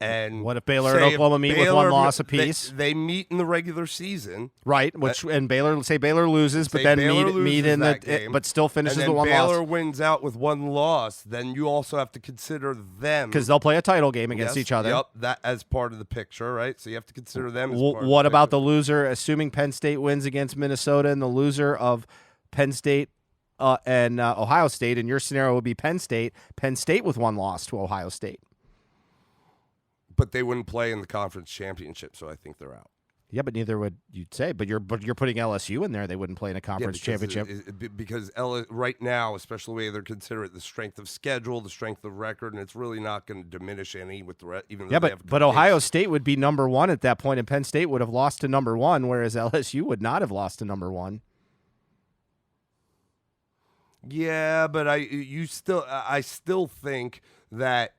and what if Baylor and Oklahoma meet with 1 loss apiece? They meet in the regular season, right? And Baylor loses, but then meet in the game, but still finishes and then with 1 Baylor loss. wins out with 1 loss. Then you also have to consider them because they'll play a title game against each other. Yep, that as part of the picture, right? So you have to consider them. As part what of about the the loser? Assuming Penn State wins against Minnesota, and the loser of Penn State and Ohio State, in your scenario would be Penn State. Penn State with 1 loss to Ohio State. But they wouldn't play in the conference championship, so I think they're out. Yeah, but neither would you'd say. But you're putting LSU in there. They wouldn't play in a conference championship. Because right now, especially the way they're considering the strength of schedule, the strength of record, and it's really not going to diminish any with the even. Yeah, though but Ohio State would be number 1 at that point, and Penn State would have lost to number 1, whereas LSU would not have lost to number 1. Yeah, but I still think that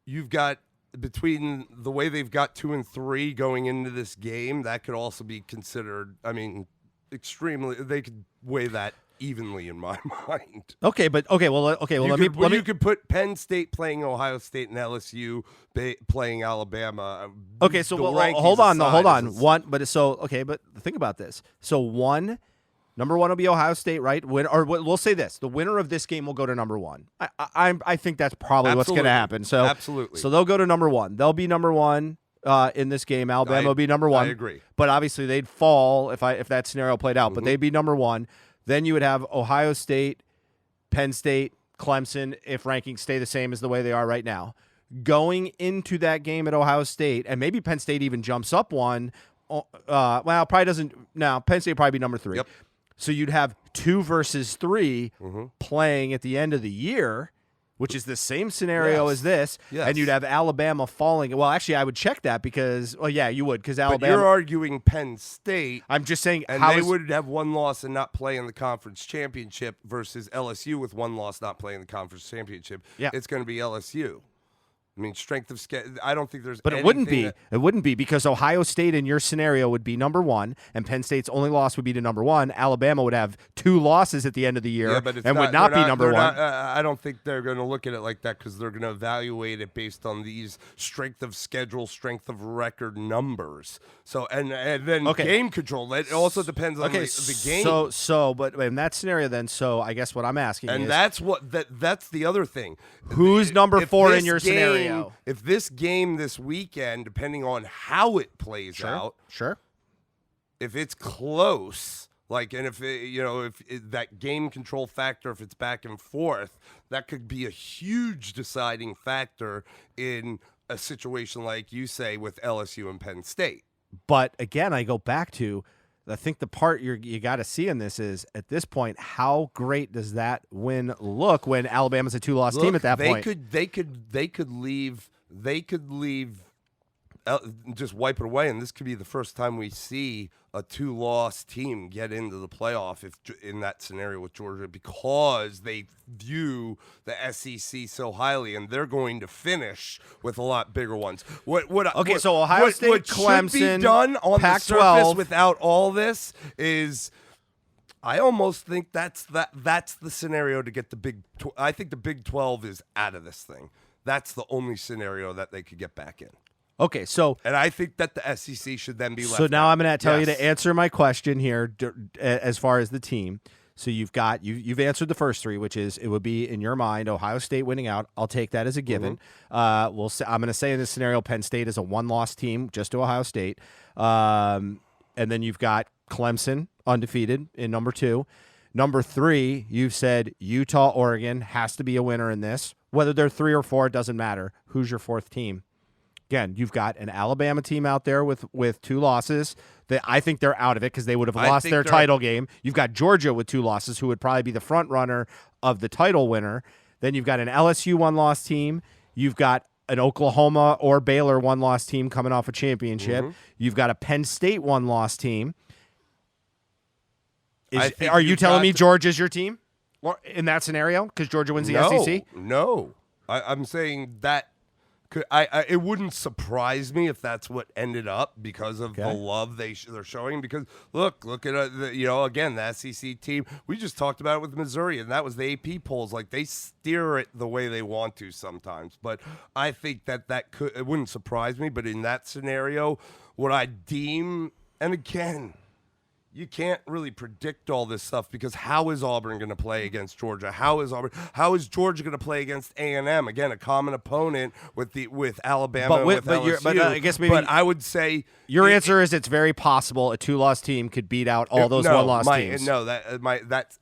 you've got, between the way they've got 2 and 3 going into this game, that could also be considered. I mean, extremely. They could weigh that evenly in my mind. You could put Penn State playing Ohio State and LSU playing Alabama. Okay, so hold on. But think about this. So number 1 will be Ohio State, right? We'll say this: the winner of this game will go to number 1. I think that's probably what's going to happen. So absolutely. So they'll go to number 1. They'll be number 1 in this game. Alabama will be number 1. I agree. But obviously they'd fall if that scenario played out. But they'd be number 1. Then you would have Ohio State, Penn State, Clemson, if rankings stay the same as the way they are right now, going into that game at Ohio State, and maybe Penn State even jumps up 1. Probably doesn't. Now Penn State would probably be number 3. Yep. So you'd have 2 versus 3 playing at the end of the year, which is the same scenario as this. Yes. And you'd have Alabama falling. Well, actually, I would check that because, you would, because Alabama. But you're arguing Penn State. I'm just saying, and they would have 1 loss and not play in the conference championship versus LSU with 1 loss not playing the conference championship. Yeah. It's going to be LSU. I mean, strength of schedule. I don't think there's. But it wouldn't be. It wouldn't be because Ohio State in your scenario would be number 1, and Penn State's only loss would be to number 1. Alabama would have 2 losses at the end of the year and would not be number 1. I don't think they're going to look at it like that because they're going to evaluate it based on these strength of schedule, strength of record numbers. So and then game control. It also depends on the game. But in that scenario, then, I guess what I'm asking is, that's the other thing. Who's number 4 in your scenario? If this game this weekend, depending on how it plays out, if it's close, and if that game control factor, if it's back and forth, that could be a huge deciding factor in a situation like you say with LSU and Penn State. But again, I go back to, I think the part you got to see in this is, at this point, how great does that win look when Alabama's a 2-loss team at that point? They could leave. Just wipe it away, and this could be the first time we see a 2-loss team get into the playoff in that scenario with Georgia, because they view the SEC so highly, and they're going to finish with a lot bigger ones. So Ohio State, Clemson, should be done on Pac-12. the surface without all this is, I almost think that's the scenario to get the Big. I think the Big 12 is out of this thing. That's the only scenario that they could get back in. Okay, and I think that the SEC should then be left. So now I'm going to tell you to answer my question here as far as the team. So you've answered the first three, which is it would be in your mind Ohio State winning out. I'll take that as a given. I'm going to say in this scenario Penn State is a one-loss team just to Ohio State, and then you've got Clemson undefeated in number 2. Number 3, you've said Utah, Oregon has to be a winner in this. Whether they're 3 or 4, it doesn't matter. Who's your 4th team? Again, you've got an Alabama team out there with 2 losses. That I think they're out of it because they would have lost their title game. You've got Georgia with 2 losses, who would probably be the front runner of the title winner. Then you've got an LSU one-loss team. You've got an Oklahoma or Baylor one-loss team coming off a championship. You've got a Penn State one-loss team. Are you telling me Georgia's your team or in that scenario because Georgia wins the SEC? No, I'm saying that it wouldn't surprise me if that's what ended up because of the love they're showing. Because look at again, the SEC team. We just talked about it with Missouri, and that was the AP polls. Like they steer it the way they want to sometimes. But I think it wouldn't surprise me. But in that scenario, what I deem, and again, you can't really predict all this stuff because how is Auburn going to play against Georgia? How is Georgia going to play against A&M? Again, a common opponent with Alabama, with LSU. I guess maybe. But I would say your answer is it's very possible a 2-loss team could beat out all those one-loss teams. No,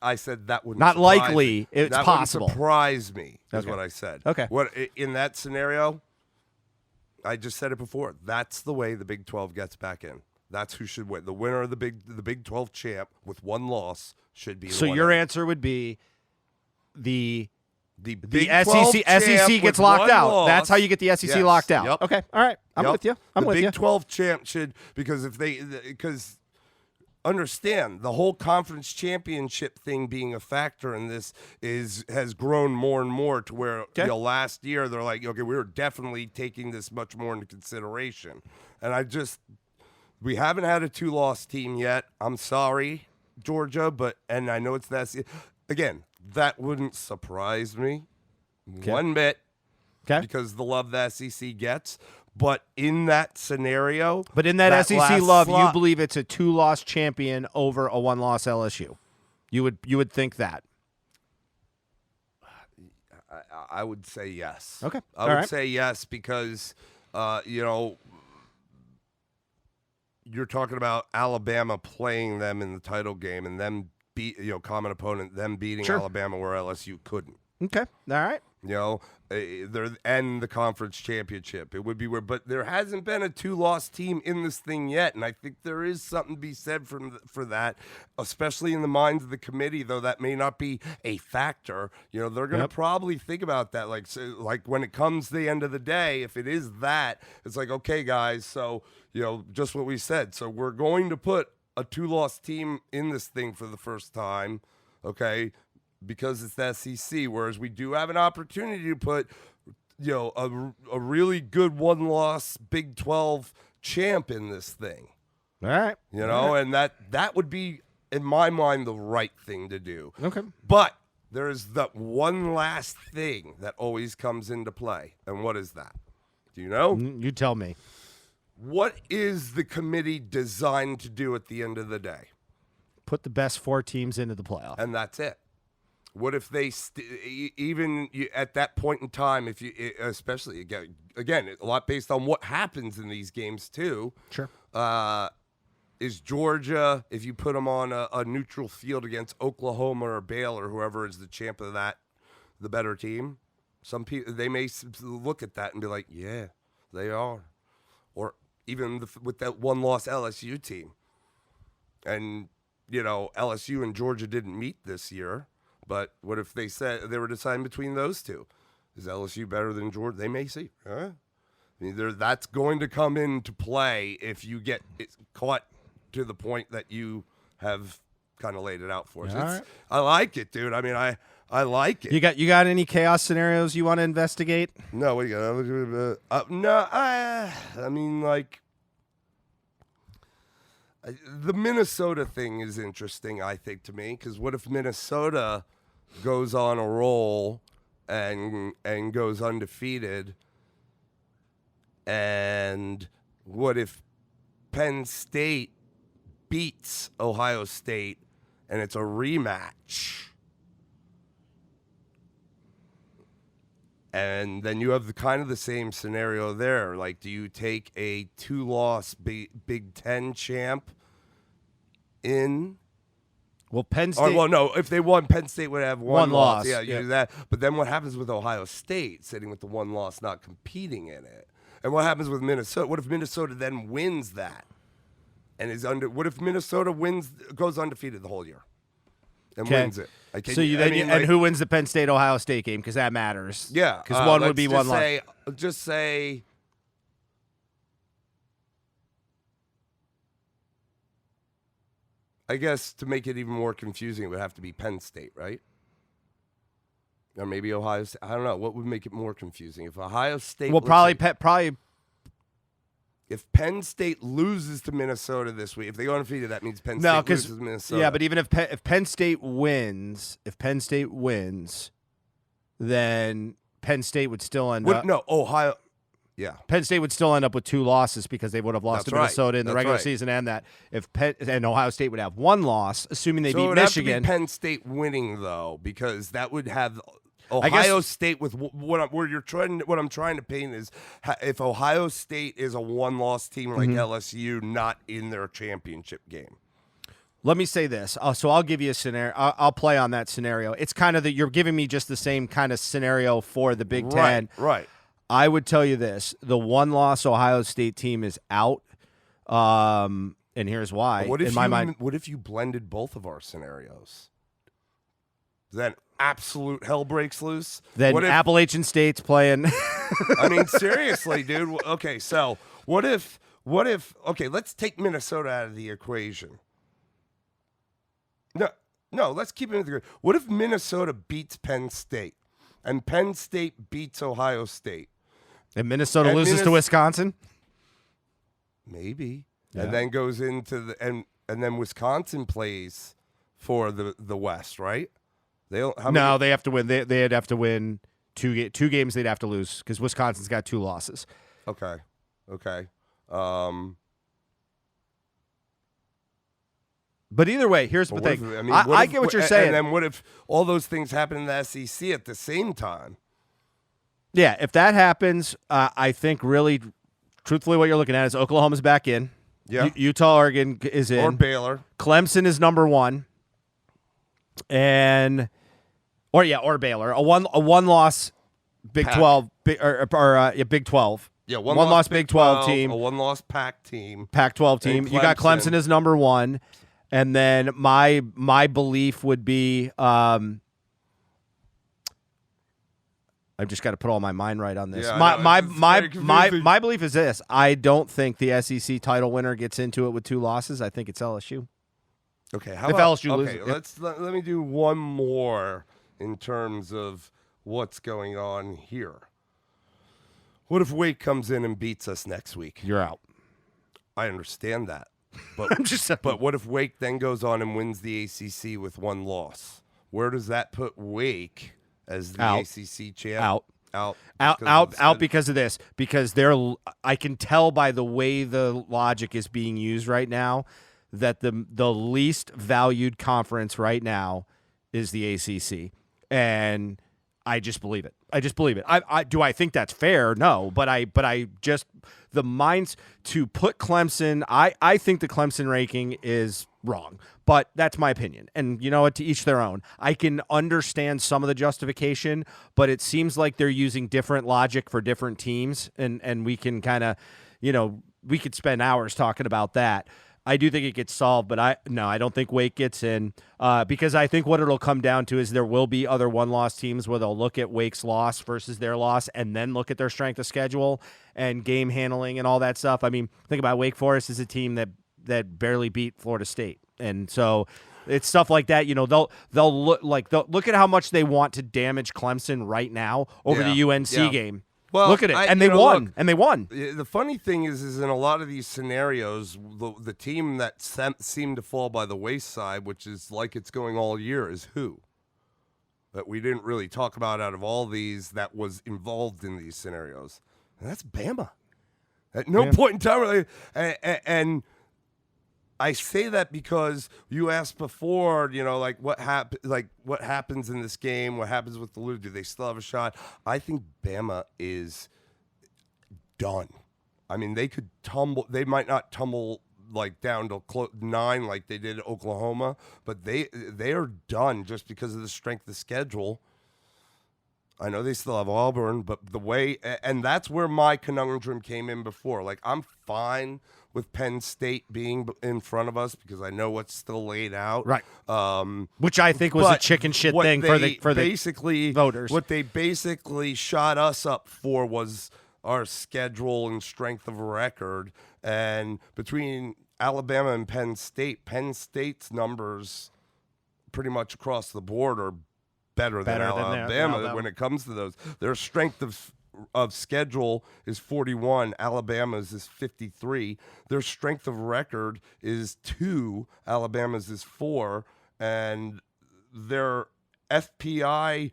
I said that wouldn't. Not likely. It's that possible. Wouldn't surprise me is what I said. Okay. What in that scenario? I just said it before. That's the way the Big 12 gets back in. That's who should win. The winner of the Big 12 champ with 1 loss should be. So your answer would be the Big SEC gets locked out. Loss. That's how you get the SEC locked out. Yep. Okay, all right. I'm with you. The Big 12 champ should because understand the whole conference championship thing being a factor in this has grown more and more to where last year they're like, okay, we were definitely taking this much more into consideration, and we haven't had a 2-loss team yet. I'm sorry, Georgia, and I know it's that. Again, that wouldn't surprise me one bit because the love the SEC gets. But in that scenario, SEC love, you believe it's a 2-loss champion over a 1-loss LSU. You would think that. I would say yes. Okay, I would say yes because you're talking about Alabama playing them in the title game and them common opponent, them beating Alabama where LSU couldn't. Okay. All right. And the conference championship. It would be weird, but there hasn't been a 2-loss team in this thing yet, and I think there is something to be said for that, especially in the minds of the committee. Though that may not be a factor, they're going to probably think about that. Like when it comes to the end of the day, if it is that, it's like, okay, guys, so just what we said. So we're going to put a 2-loss team in this thing for the first time, okay? Because it's the SEC, whereas we do have an opportunity to put, a really good 1-loss Big 12 champ in this thing. All right. And that would be, in my mind, the right thing to do. Okay. But there is that one last thing that always comes into play. And what is that? Do you know? You tell me. What is the committee designed to do at the end of the day? Put the best 4 teams into the playoff. And that's it. What if they even at that point in time, if you especially again a lot based on what happens in these games too. Sure. Is Georgia, if you put them on a neutral field against Oklahoma or Baylor, whoever is the champ of that, the better team? Some people they may look at that and be like, yeah, they are, or even with that 1-loss LSU team, and LSU and Georgia didn't meet this year. But what if they said they were deciding between those two? Is LSU better than Georgia? They may see. Huh? I mean, that's going to come into play if you get caught to the point that you have kind of laid it out for us. Right. I like it, dude. I mean, I like it. You got any chaos scenarios you want to investigate? No, what do you got? No, I mean, like, the Minnesota thing is interesting, I think, to me, because what if Minnesota goes on a roll and goes undefeated, and what if Penn State beats Ohio State and it's a rematch. And then you have kind of the same scenario there. Like, do you take a 2-loss Big Ten champ in? Well, Penn State. Well, no. If they won, Penn State would have one loss. loss. Yeah, you do that. But then what happens with Ohio State sitting with the 1 loss, not competing in it? And what happens with Minnesota? What if Minnesota then wins that and is under? What if Minnesota goes undefeated the whole year and wins it? Like, so and who wins the Penn State Ohio State game? Because that matters. Yeah, because one would be one loss. Just say. I guess to make it even more confusing, it would have to be Penn State, right? Or maybe Ohio State. I don't know. What would make it more confusing? If Ohio State... Well, probably... If Penn State loses to Minnesota this week, if they go undefeated, that means Penn State loses to Minnesota. Yeah, but even if Penn State wins, then Penn State would still end up... No, Ohio... Yeah, Penn State would still end up with 2 losses because they would have lost to Minnesota in the regular season, and that and Ohio State would have 1 loss, assuming they beat it would Michigan. Have to be Penn State winning though, because that would have Ohio State with what I'm trying to paint is if Ohio State is a 1-loss team like LSU, not in their championship game. Let me say this. So I'll give you a scenario. I'll play on that scenario. It's kind of you're giving me just the same kind of scenario for the Big Ten. Right. I would tell you this: the 1-loss Ohio State team is out, and here's why. What if you blended both of our scenarios? Then absolute hell breaks loose. Then Appalachian State's playing. I mean, seriously, dude. Okay, so what if? Okay, let's take Minnesota out of the equation. No, let's keep it in the. What if Minnesota beats Penn State, and Penn State beats Ohio State? And Minnesota loses to Wisconsin? Maybe. Yeah. And then goes into and then Wisconsin plays for the West, right? They have to win. They'd have to win 2 games they'd have to lose because Wisconsin's got 2 losses. Okay. But either way, here's the thing. I get what you're saying. And then what if all those things happen in the SEC at the same time? Yeah, if that happens, I think really, truthfully, what you're looking at is Oklahoma's back in. Yeah. Utah, Oregon is in. Or Baylor. Clemson is number 1. Or Baylor. A one loss Big 12 Big 12. Yeah, one loss Big 12 team. A 1-loss Pac team. Pac-12 team. You got Clemson as number 1. And then my belief would be I've just got to put all my mind right on this. Yeah, my belief is this. I don't think the SEC title winner gets into it with 2 losses. I think it's LSU. Okay, if LSU loses. Let me do one more in terms of what's going on here. What if Wake comes in and beats us next week? You're out. I understand that. But but what if Wake then goes on and wins the ACC with 1 loss? Where does that put Wake as the ACC champ? Out because of this. Because I can tell by the way the logic is being used right now that the least valued conference right now is the ACC, and I just believe it. Do I think that's fair? No, but I just the minds to put Clemson. I think the Clemson ranking is wrong, but that's my opinion. And you know what? To each their own. I can understand some of the justification, but it seems like they're using different logic for different teams, and we can kind of, we could spend hours talking about that. I do think it gets solved, but I don't think Wake gets in because I think what it'll come down to is there will be other 1-loss teams where they'll look at Wake's loss versus their loss and then look at their strength of schedule and game handling and all that stuff. I mean, think about Wake Forest as a team that barely beat Florida State, and so it's stuff like that. They'll look at how much they want to damage Clemson right now over the UNC game. Well, look at it, and they won. The funny thing is in a lot of these scenarios, the team that seemed to fall by the wayside, which is like it's going all year, is who? That we didn't really talk about out of all these that was involved in these scenarios. And that's Bama. At no point in time, and I say that because you asked before, like what happens in this game, what happens with the Lou, do they still have a shot? I think Bama is done. I mean, they could tumble. They might not tumble like down to 9 like they did at Oklahoma, but they are done just because of the strength of schedule. I know they still have Auburn, but the way, and that's where my conundrum came in before. Like, I'm fine with Penn State being in front of us because I know what's still laid out. Right. Which I think was a chicken shit thing for the basically voters. What they basically shot us up for was our schedule and strength of record. And between Alabama and Penn State's numbers pretty much across the board are better than Alabama when it comes to those. Their strength of schedule is 41. Alabama's is 53. Their strength of record is 2. Alabama's is 4. And their FPI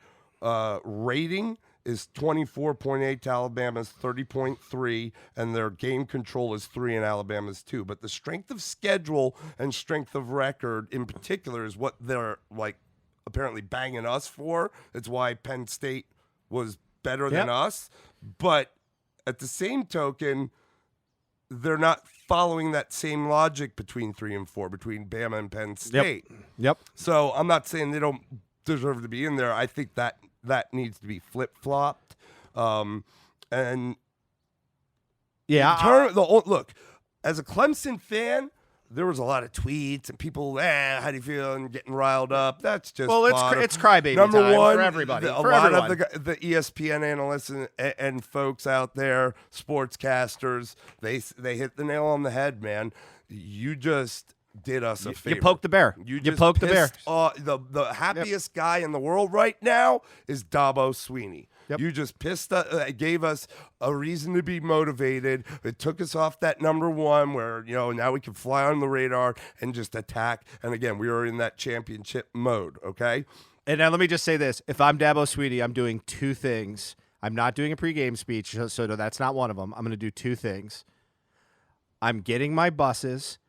rating is 24.8 to Alabama's 30.3, and their game control is 3 and Alabama's 2. But the strength of schedule and strength of record in particular is what they're like apparently banging us for. It's why Penn State was better than us. But at the same token, they're not following that same logic between 3 and 4, between Bama and Penn State. Yep. So I'm not saying they don't deserve to be in there. I think that needs to be flip-flopped. And look, as a Clemson fan, there was a lot of tweets and people, how do you feel, and getting riled up. That's just it's crybaby Number time one, for everybody. A lot of the ESPN analysts and folks out there, sportscasters, they hit the nail on the head, man. You just did us a favor. You poked the bear. You poked the bear. The happiest guy in the world right now is Dabo Swinney. Yep. You just gave us a reason to be motivated. It took us off that number 1 where, now we can fly on the radar and just attack. And again, we are in that championship mode, okay? And now let me just say this. If I'm Dabo Swinney, I'm doing 2 things. I'm not doing a pregame speech, so that's not one of them. I'm going to do 2 things. I'm getting my buses,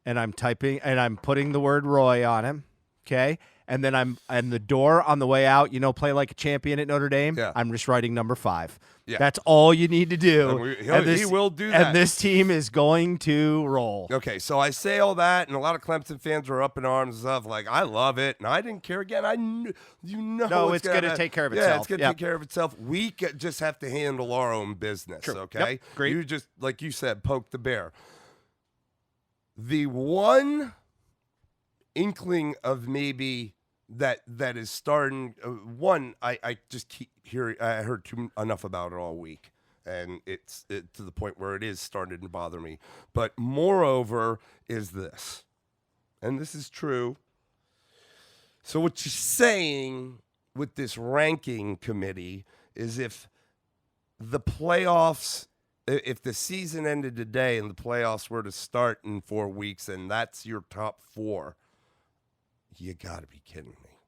and I'm putting the word Roy on him, okay? And then the door on the way out, play like a champion at Notre Dame. Yeah. I'm just writing number 5. Yeah. That's all you need to do. He will do that. And this team is going to roll. Okay, so I say all that, and a lot of Clemson fans are up in arms and stuff. Like, I love it, and I didn't care. Again, No, it's going to take care of itself. Yeah, it's going to take care of itself. We just have to handle our own business, True. okay? Yep. Great. You just, like you said, poke the bear. The one inkling of maybe that is starting. I just keep hearing. I heard enough about it all week, and it's to the point where it is starting to bother me. But moreover, is this, and this is true. So what you're saying with this ranking committee is if the playoffs. If the season ended today and the playoffs were to start in 4 weeks and that's your top 4, you got to be kidding me.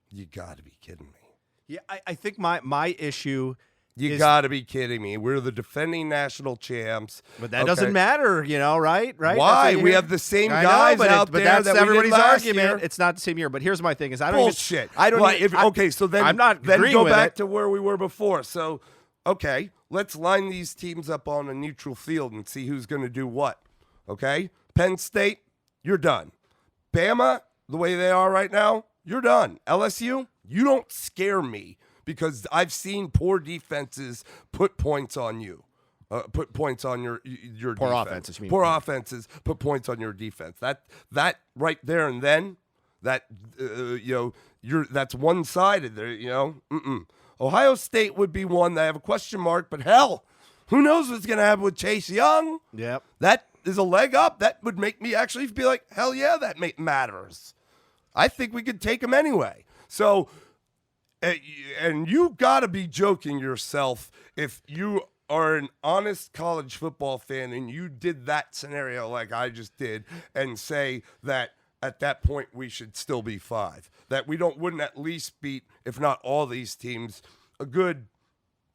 You got to be kidding me. Yeah, I think my issue You got to be kidding me. We're the defending national champs. But that doesn't matter, right? Why? We have the same guys out there that's that everybody's we did last argument. year. It's not the same year. But here's my thing: is I don't Bullshit. Okay, so then I'm not then agreeing go with back it. to where we were before. So, okay, let's line these teams up on a neutral field and see who's going to do what. Okay, Penn State, you're done. Bama, the way they are right now, you're done. LSU, you don't scare me because I've seen poor defenses put points on you. Put points on your Poor defense. offenses, you mean. Poor offenses put points on your defense. That right there and then, that that's one-sided. There, Ohio State would be one that I have a question mark, but hell, who knows what's going to happen with Chase Young? Yep. That is a leg up. That would make me actually be like, hell yeah, that matters. I think we could take him anyway. So, and you got to be joking yourself if you are an honest college football fan and you did that scenario like I just did and say that at that point we should still be 5. That we wouldn't at least beat, if not all these teams, a good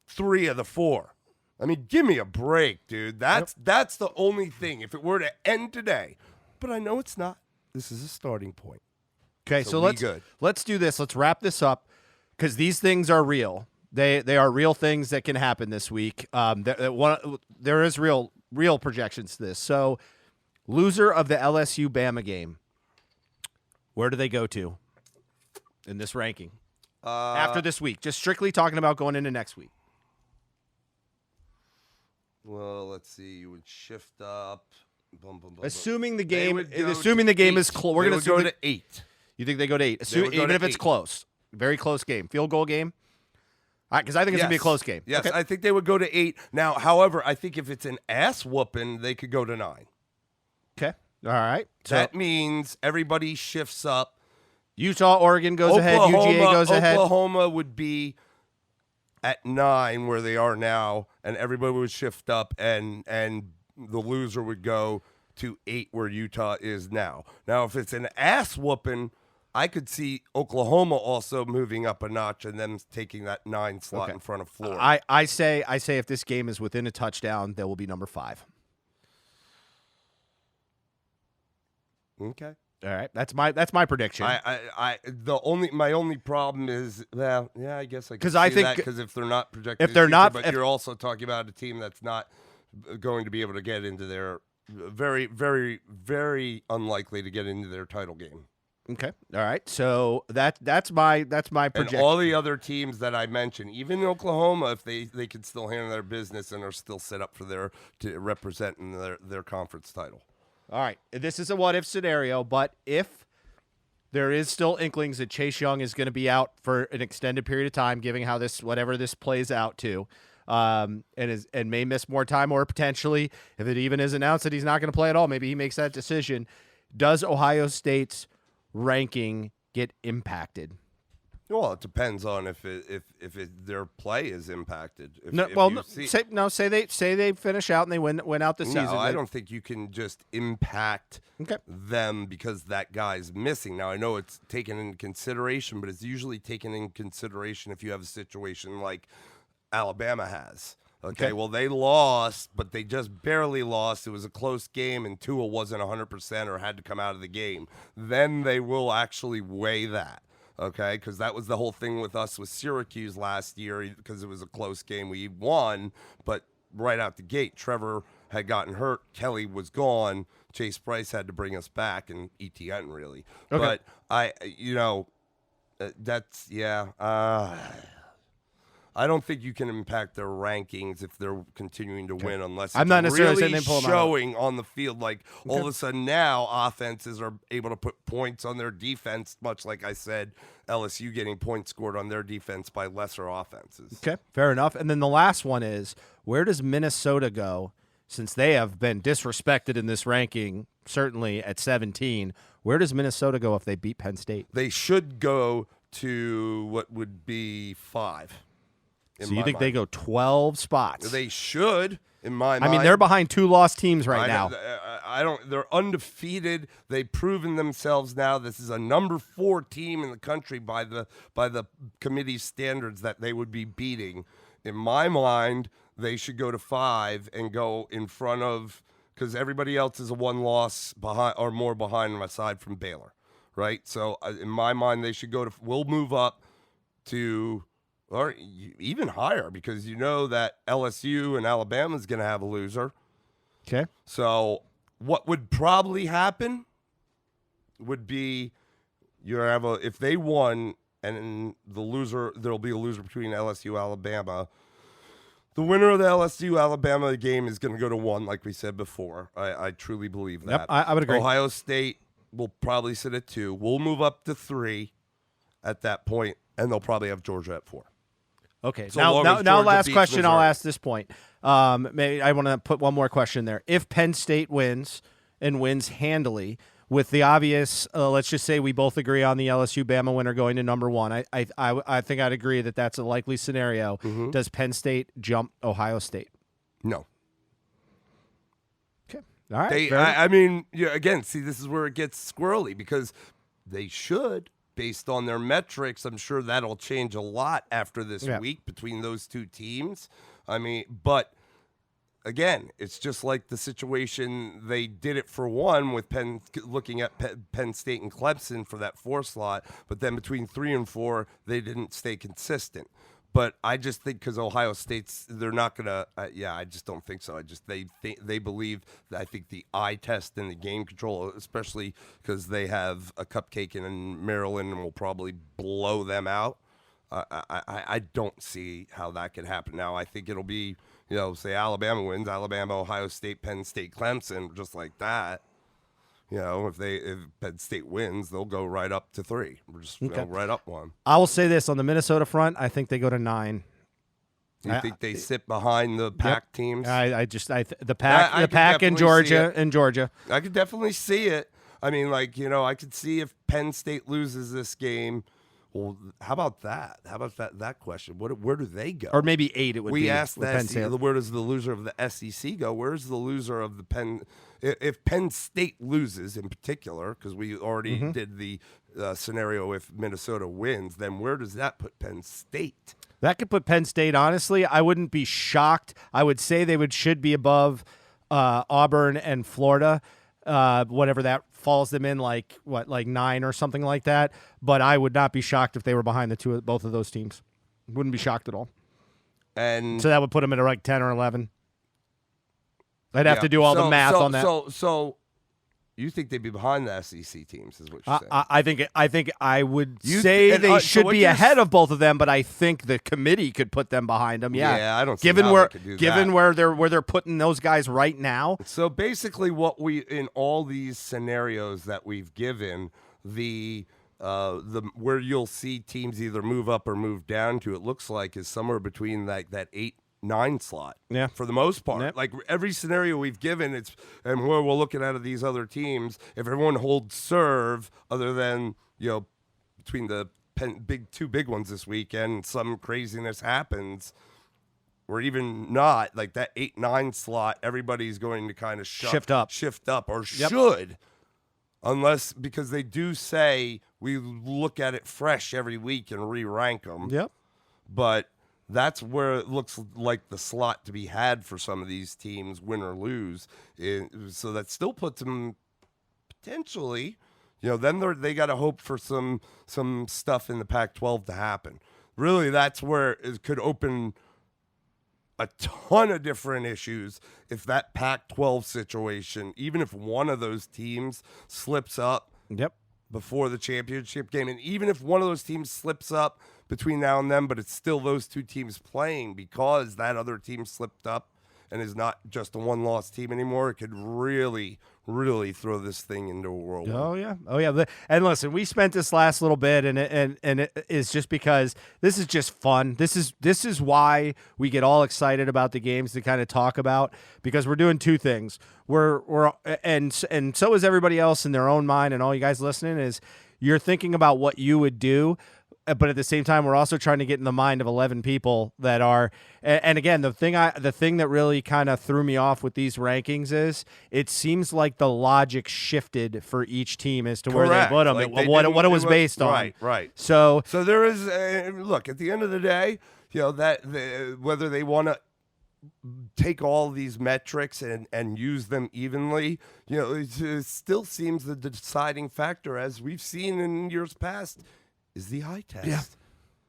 3 of the 4. I mean, give me a break, dude. That's the only thing. If it were to end today, but I know it's not. This is a starting point. Okay, So so we good. let's do this. Let's wrap this up because these things are real. They are real things that can happen this week. There is real projections to this. So, loser of the LSU Bama game, where do they go to in this ranking after this week? Just strictly talking about going into next week. Well, let's see. You would shift up. Assuming the They game, would go assuming to the game 8. is close, we're They going would to go to 8. You think they go to 8, would go even to if it's 8. close, very close game, field goal game. Because I think it's going to be a close game. Yes, Okay. I think they would go to 8. Now, however, I think if it's an ass whooping, they could go to 9. Okay. All right. So That means everybody shifts up. Utah, Oregon goes ahead. UGA goes ahead. Oklahoma would be at 9 where they are now, and everybody would shift up, and the loser would go to 8 where Utah is now. Now, if it's an ass whooping, I could see Oklahoma also moving up a notch and them taking that 9 slot in front of Florida. I say if this game is within a touchdown, they will be number 5. Okay. All right. That's my prediction. My only problem is, well, yeah, I guess I could 'Cause see I think because if they're not projected, if they're not- but if- you're also talking about a team that's not going to be able to get into their very, very, very unlikely to get into their title game. Okay. All right. So that's my projection. And all the other teams that I mentioned, even Oklahoma, if they can still handle their business and are still set up for to represent in their conference title. All right. This is a what-if scenario, but if there is still inklings that Chase Young is going to be out for an extended period of time, given how whatever this plays out to, and may miss more time, or potentially, if it even is announced that he's not going to play at all, maybe he makes that decision. Does Ohio State's ranking get impacted? Well, it depends on if their play is impacted. Say they finish out and they win out the season. No, I don't think you can just impact them because that guy's missing. Now, I know it's taken into consideration, but it's usually taken in consideration if you have a situation like Alabama has. Okay, well, they lost, but they just barely lost. It was a close game, and Tua wasn't 100% or had to come out of the game. Then they will actually weigh that. Okay, because that was the whole thing with us with Syracuse last year because it was a close game. We won, but right out the gate, Trevor had gotten hurt. Kelly was gone. Chase Bryce had to bring us back, and ETN really. Okay. But I don't think you can impact their rankings if they're continuing to win unless I'm not necessarily really saying they pull them out. showing on the field. Like all of a sudden now offenses are able to put points on their defense, much like I said, LSU getting points scored on their defense by lesser offenses. Okay, fair enough. And then the last one is, where does Minnesota go since they have been disrespected in this ranking, certainly at 17? Where does Minnesota go if they beat Penn State? They should go to what would be 5. So you think they go 12 spots? They should, in my mind. I mean, they're behind 2 lost teams right now. I don't. They're undefeated. They've proven themselves now. This is a number 4 team in the country by the committee's standards that they would be beating. In my mind, they should go to 5 and go in front of, because everybody else is a 1 loss behind or more behind aside from Baylor, right? So in my mind, they should go to. We'll move up to. Or even higher, because you know that LSU and Alabama is going to have a loser. Okay. So what would probably happen would be if they won and the loser, there'll be a loser between LSU and Alabama. The winner of the LSU-Alabama game is going to go to 1, like we said before. I truly believe that. Yep, I would agree. Ohio State will probably sit at 2. We'll move up to 3 at that point, and they'll probably have Georgia at 4. Okay. So now, Georgia last beats question I'll Missouri. ask this point. Maybe I want to put one more question there. If Penn State wins and wins handily, with the obvious, let's just say we both agree on the LSU-Bama winner going to number 1. I think I'd agree that that's a likely scenario. Mm-hmm. Does Penn State jump Ohio State? No. Okay. All right. I mean, again, see, this is where it gets squirrely because they should. Based on their metrics, I'm sure that'll change a lot after this week between those 2 teams. I mean, but again, it's just like the situation they did it for one with Penn, looking at Penn State and Clemson for that 4 slot, but then between 3 and 4, they didn't stay consistent. But I just think because Ohio State's, they're not gonna. I just don't think so. They believe. I think the eye test and the game control, especially because they have a cupcake in Maryland and will probably blow them out. I don't see how that could happen. Now I think it'll be, say Alabama wins, Alabama, Ohio State, Penn State, Clemson, just like that. If Penn State wins, they'll go right up to 3. We're just right up 1. I will say this on the Minnesota front. I think they go to 9. You think they sit behind the Pac teams? The Pac in Georgia. I could definitely see it. I mean, I could see if Penn State loses this game. Well, how about that? How about that question? Where do they go? Or maybe 8 it would be. We asked Penn State. Where does the loser of the SEC go? Where's the loser of the Penn? If Penn State loses in particular, because we already did the scenario if Minnesota wins, then where does that put Penn State? That could put Penn State, honestly. I wouldn't be shocked. I would say they should be above Auburn and Florida, whatever that falls them in, like 9 or something like that. But I would not be shocked if they were behind both of those teams. Wouldn't be shocked at all. And so that would put them at 10 or 11. I'd have to do all the math on that. So you think they'd be behind the SEC teams, is what you're saying? I think I would say they should be ahead of both of them, but I think the committee could put them behind them. Yeah, I don't see how they could do given where they're putting those guys right now. So basically, what we in all these scenarios that we've given, the where you'll see teams either move up or move down to, it looks like is somewhere between that 8-9 slot. Yeah, for the most part. Yep. Like every scenario we've given, and where we're looking at these other teams, if everyone holds serve, other than between the two big ones this weekend, some craziness happens, or even not, like that 8-9 slot, everybody's going to kind of shift up, or should, unless, because they do say we look at it fresh every week and re-rank them. Yep, but that's where it looks like the slot to be had for some of these teams, win or lose. So that still puts them potentially, then they got to hope for some stuff in the Pac-12 to happen. Really, that's where it could open a ton of different issues if that Pac-12 situation, even if one of those teams slips up before the championship game, and even if one of those teams slips up between now and then, but it's still those two teams playing because that other team slipped up and is not just a one-loss team anymore, it could really, really throw this thing into a whirlwind. Oh yeah. And listen, we spent this last little bit, and it is just because this is just fun. This is why we get all excited about the games to kind of talk about, because we're doing two things. And so is everybody else in their own mind, and all you guys listening is you're thinking about what you would do. But at the same time, we're also trying to get in the mind of 11 people that are. And again, the thing that really kind of threw me off with these rankings is it seems like the logic shifted for each team as to where they put them, like what it was based on. Right. So there is look, at the end of the day, whether they want to take all these metrics and use them evenly, it still seems the deciding factor, as we've seen in years past, is the eye test. Yeah.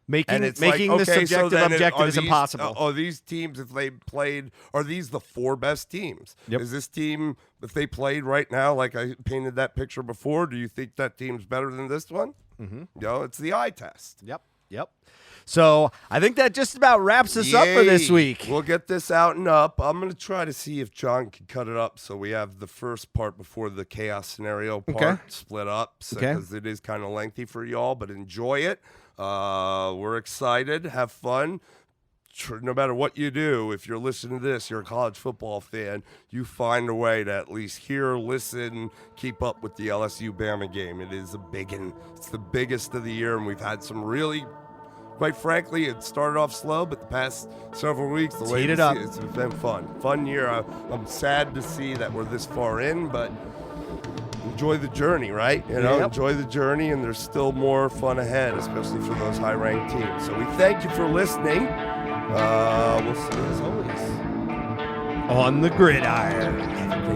Making the subjective objective is impossible. Are these teams, if they played, are these the 4 best teams? Yep. Is this team, if they played right now, like I painted that picture before, do you think that team's better than this one? Mm-hmm. It's the eye test. Yep. So I think that just about wraps us up for this week. We'll get this out and up. I'm going to try to see if John can cut it up so we have the first part before the chaos scenario part split up, because it is kind of lengthy for y'all, but enjoy it. We're excited. Have fun. No matter what you do, if you're listening to this, you're a college football fan, you find a way to at least hear, listen, keep up with the LSU-Bama game. It is a big one. It's the biggest of the year, and we've had some really... Quite frankly, it started off slow, but the past several weeks, it's been fun. Fun year. I'm sad to see that we're this far in, but enjoy the journey, right? Enjoy the journey, and there's still more fun ahead, especially for those high-ranked teams. So we thank you for listening. We'll see you as always. on the gridiron. Have a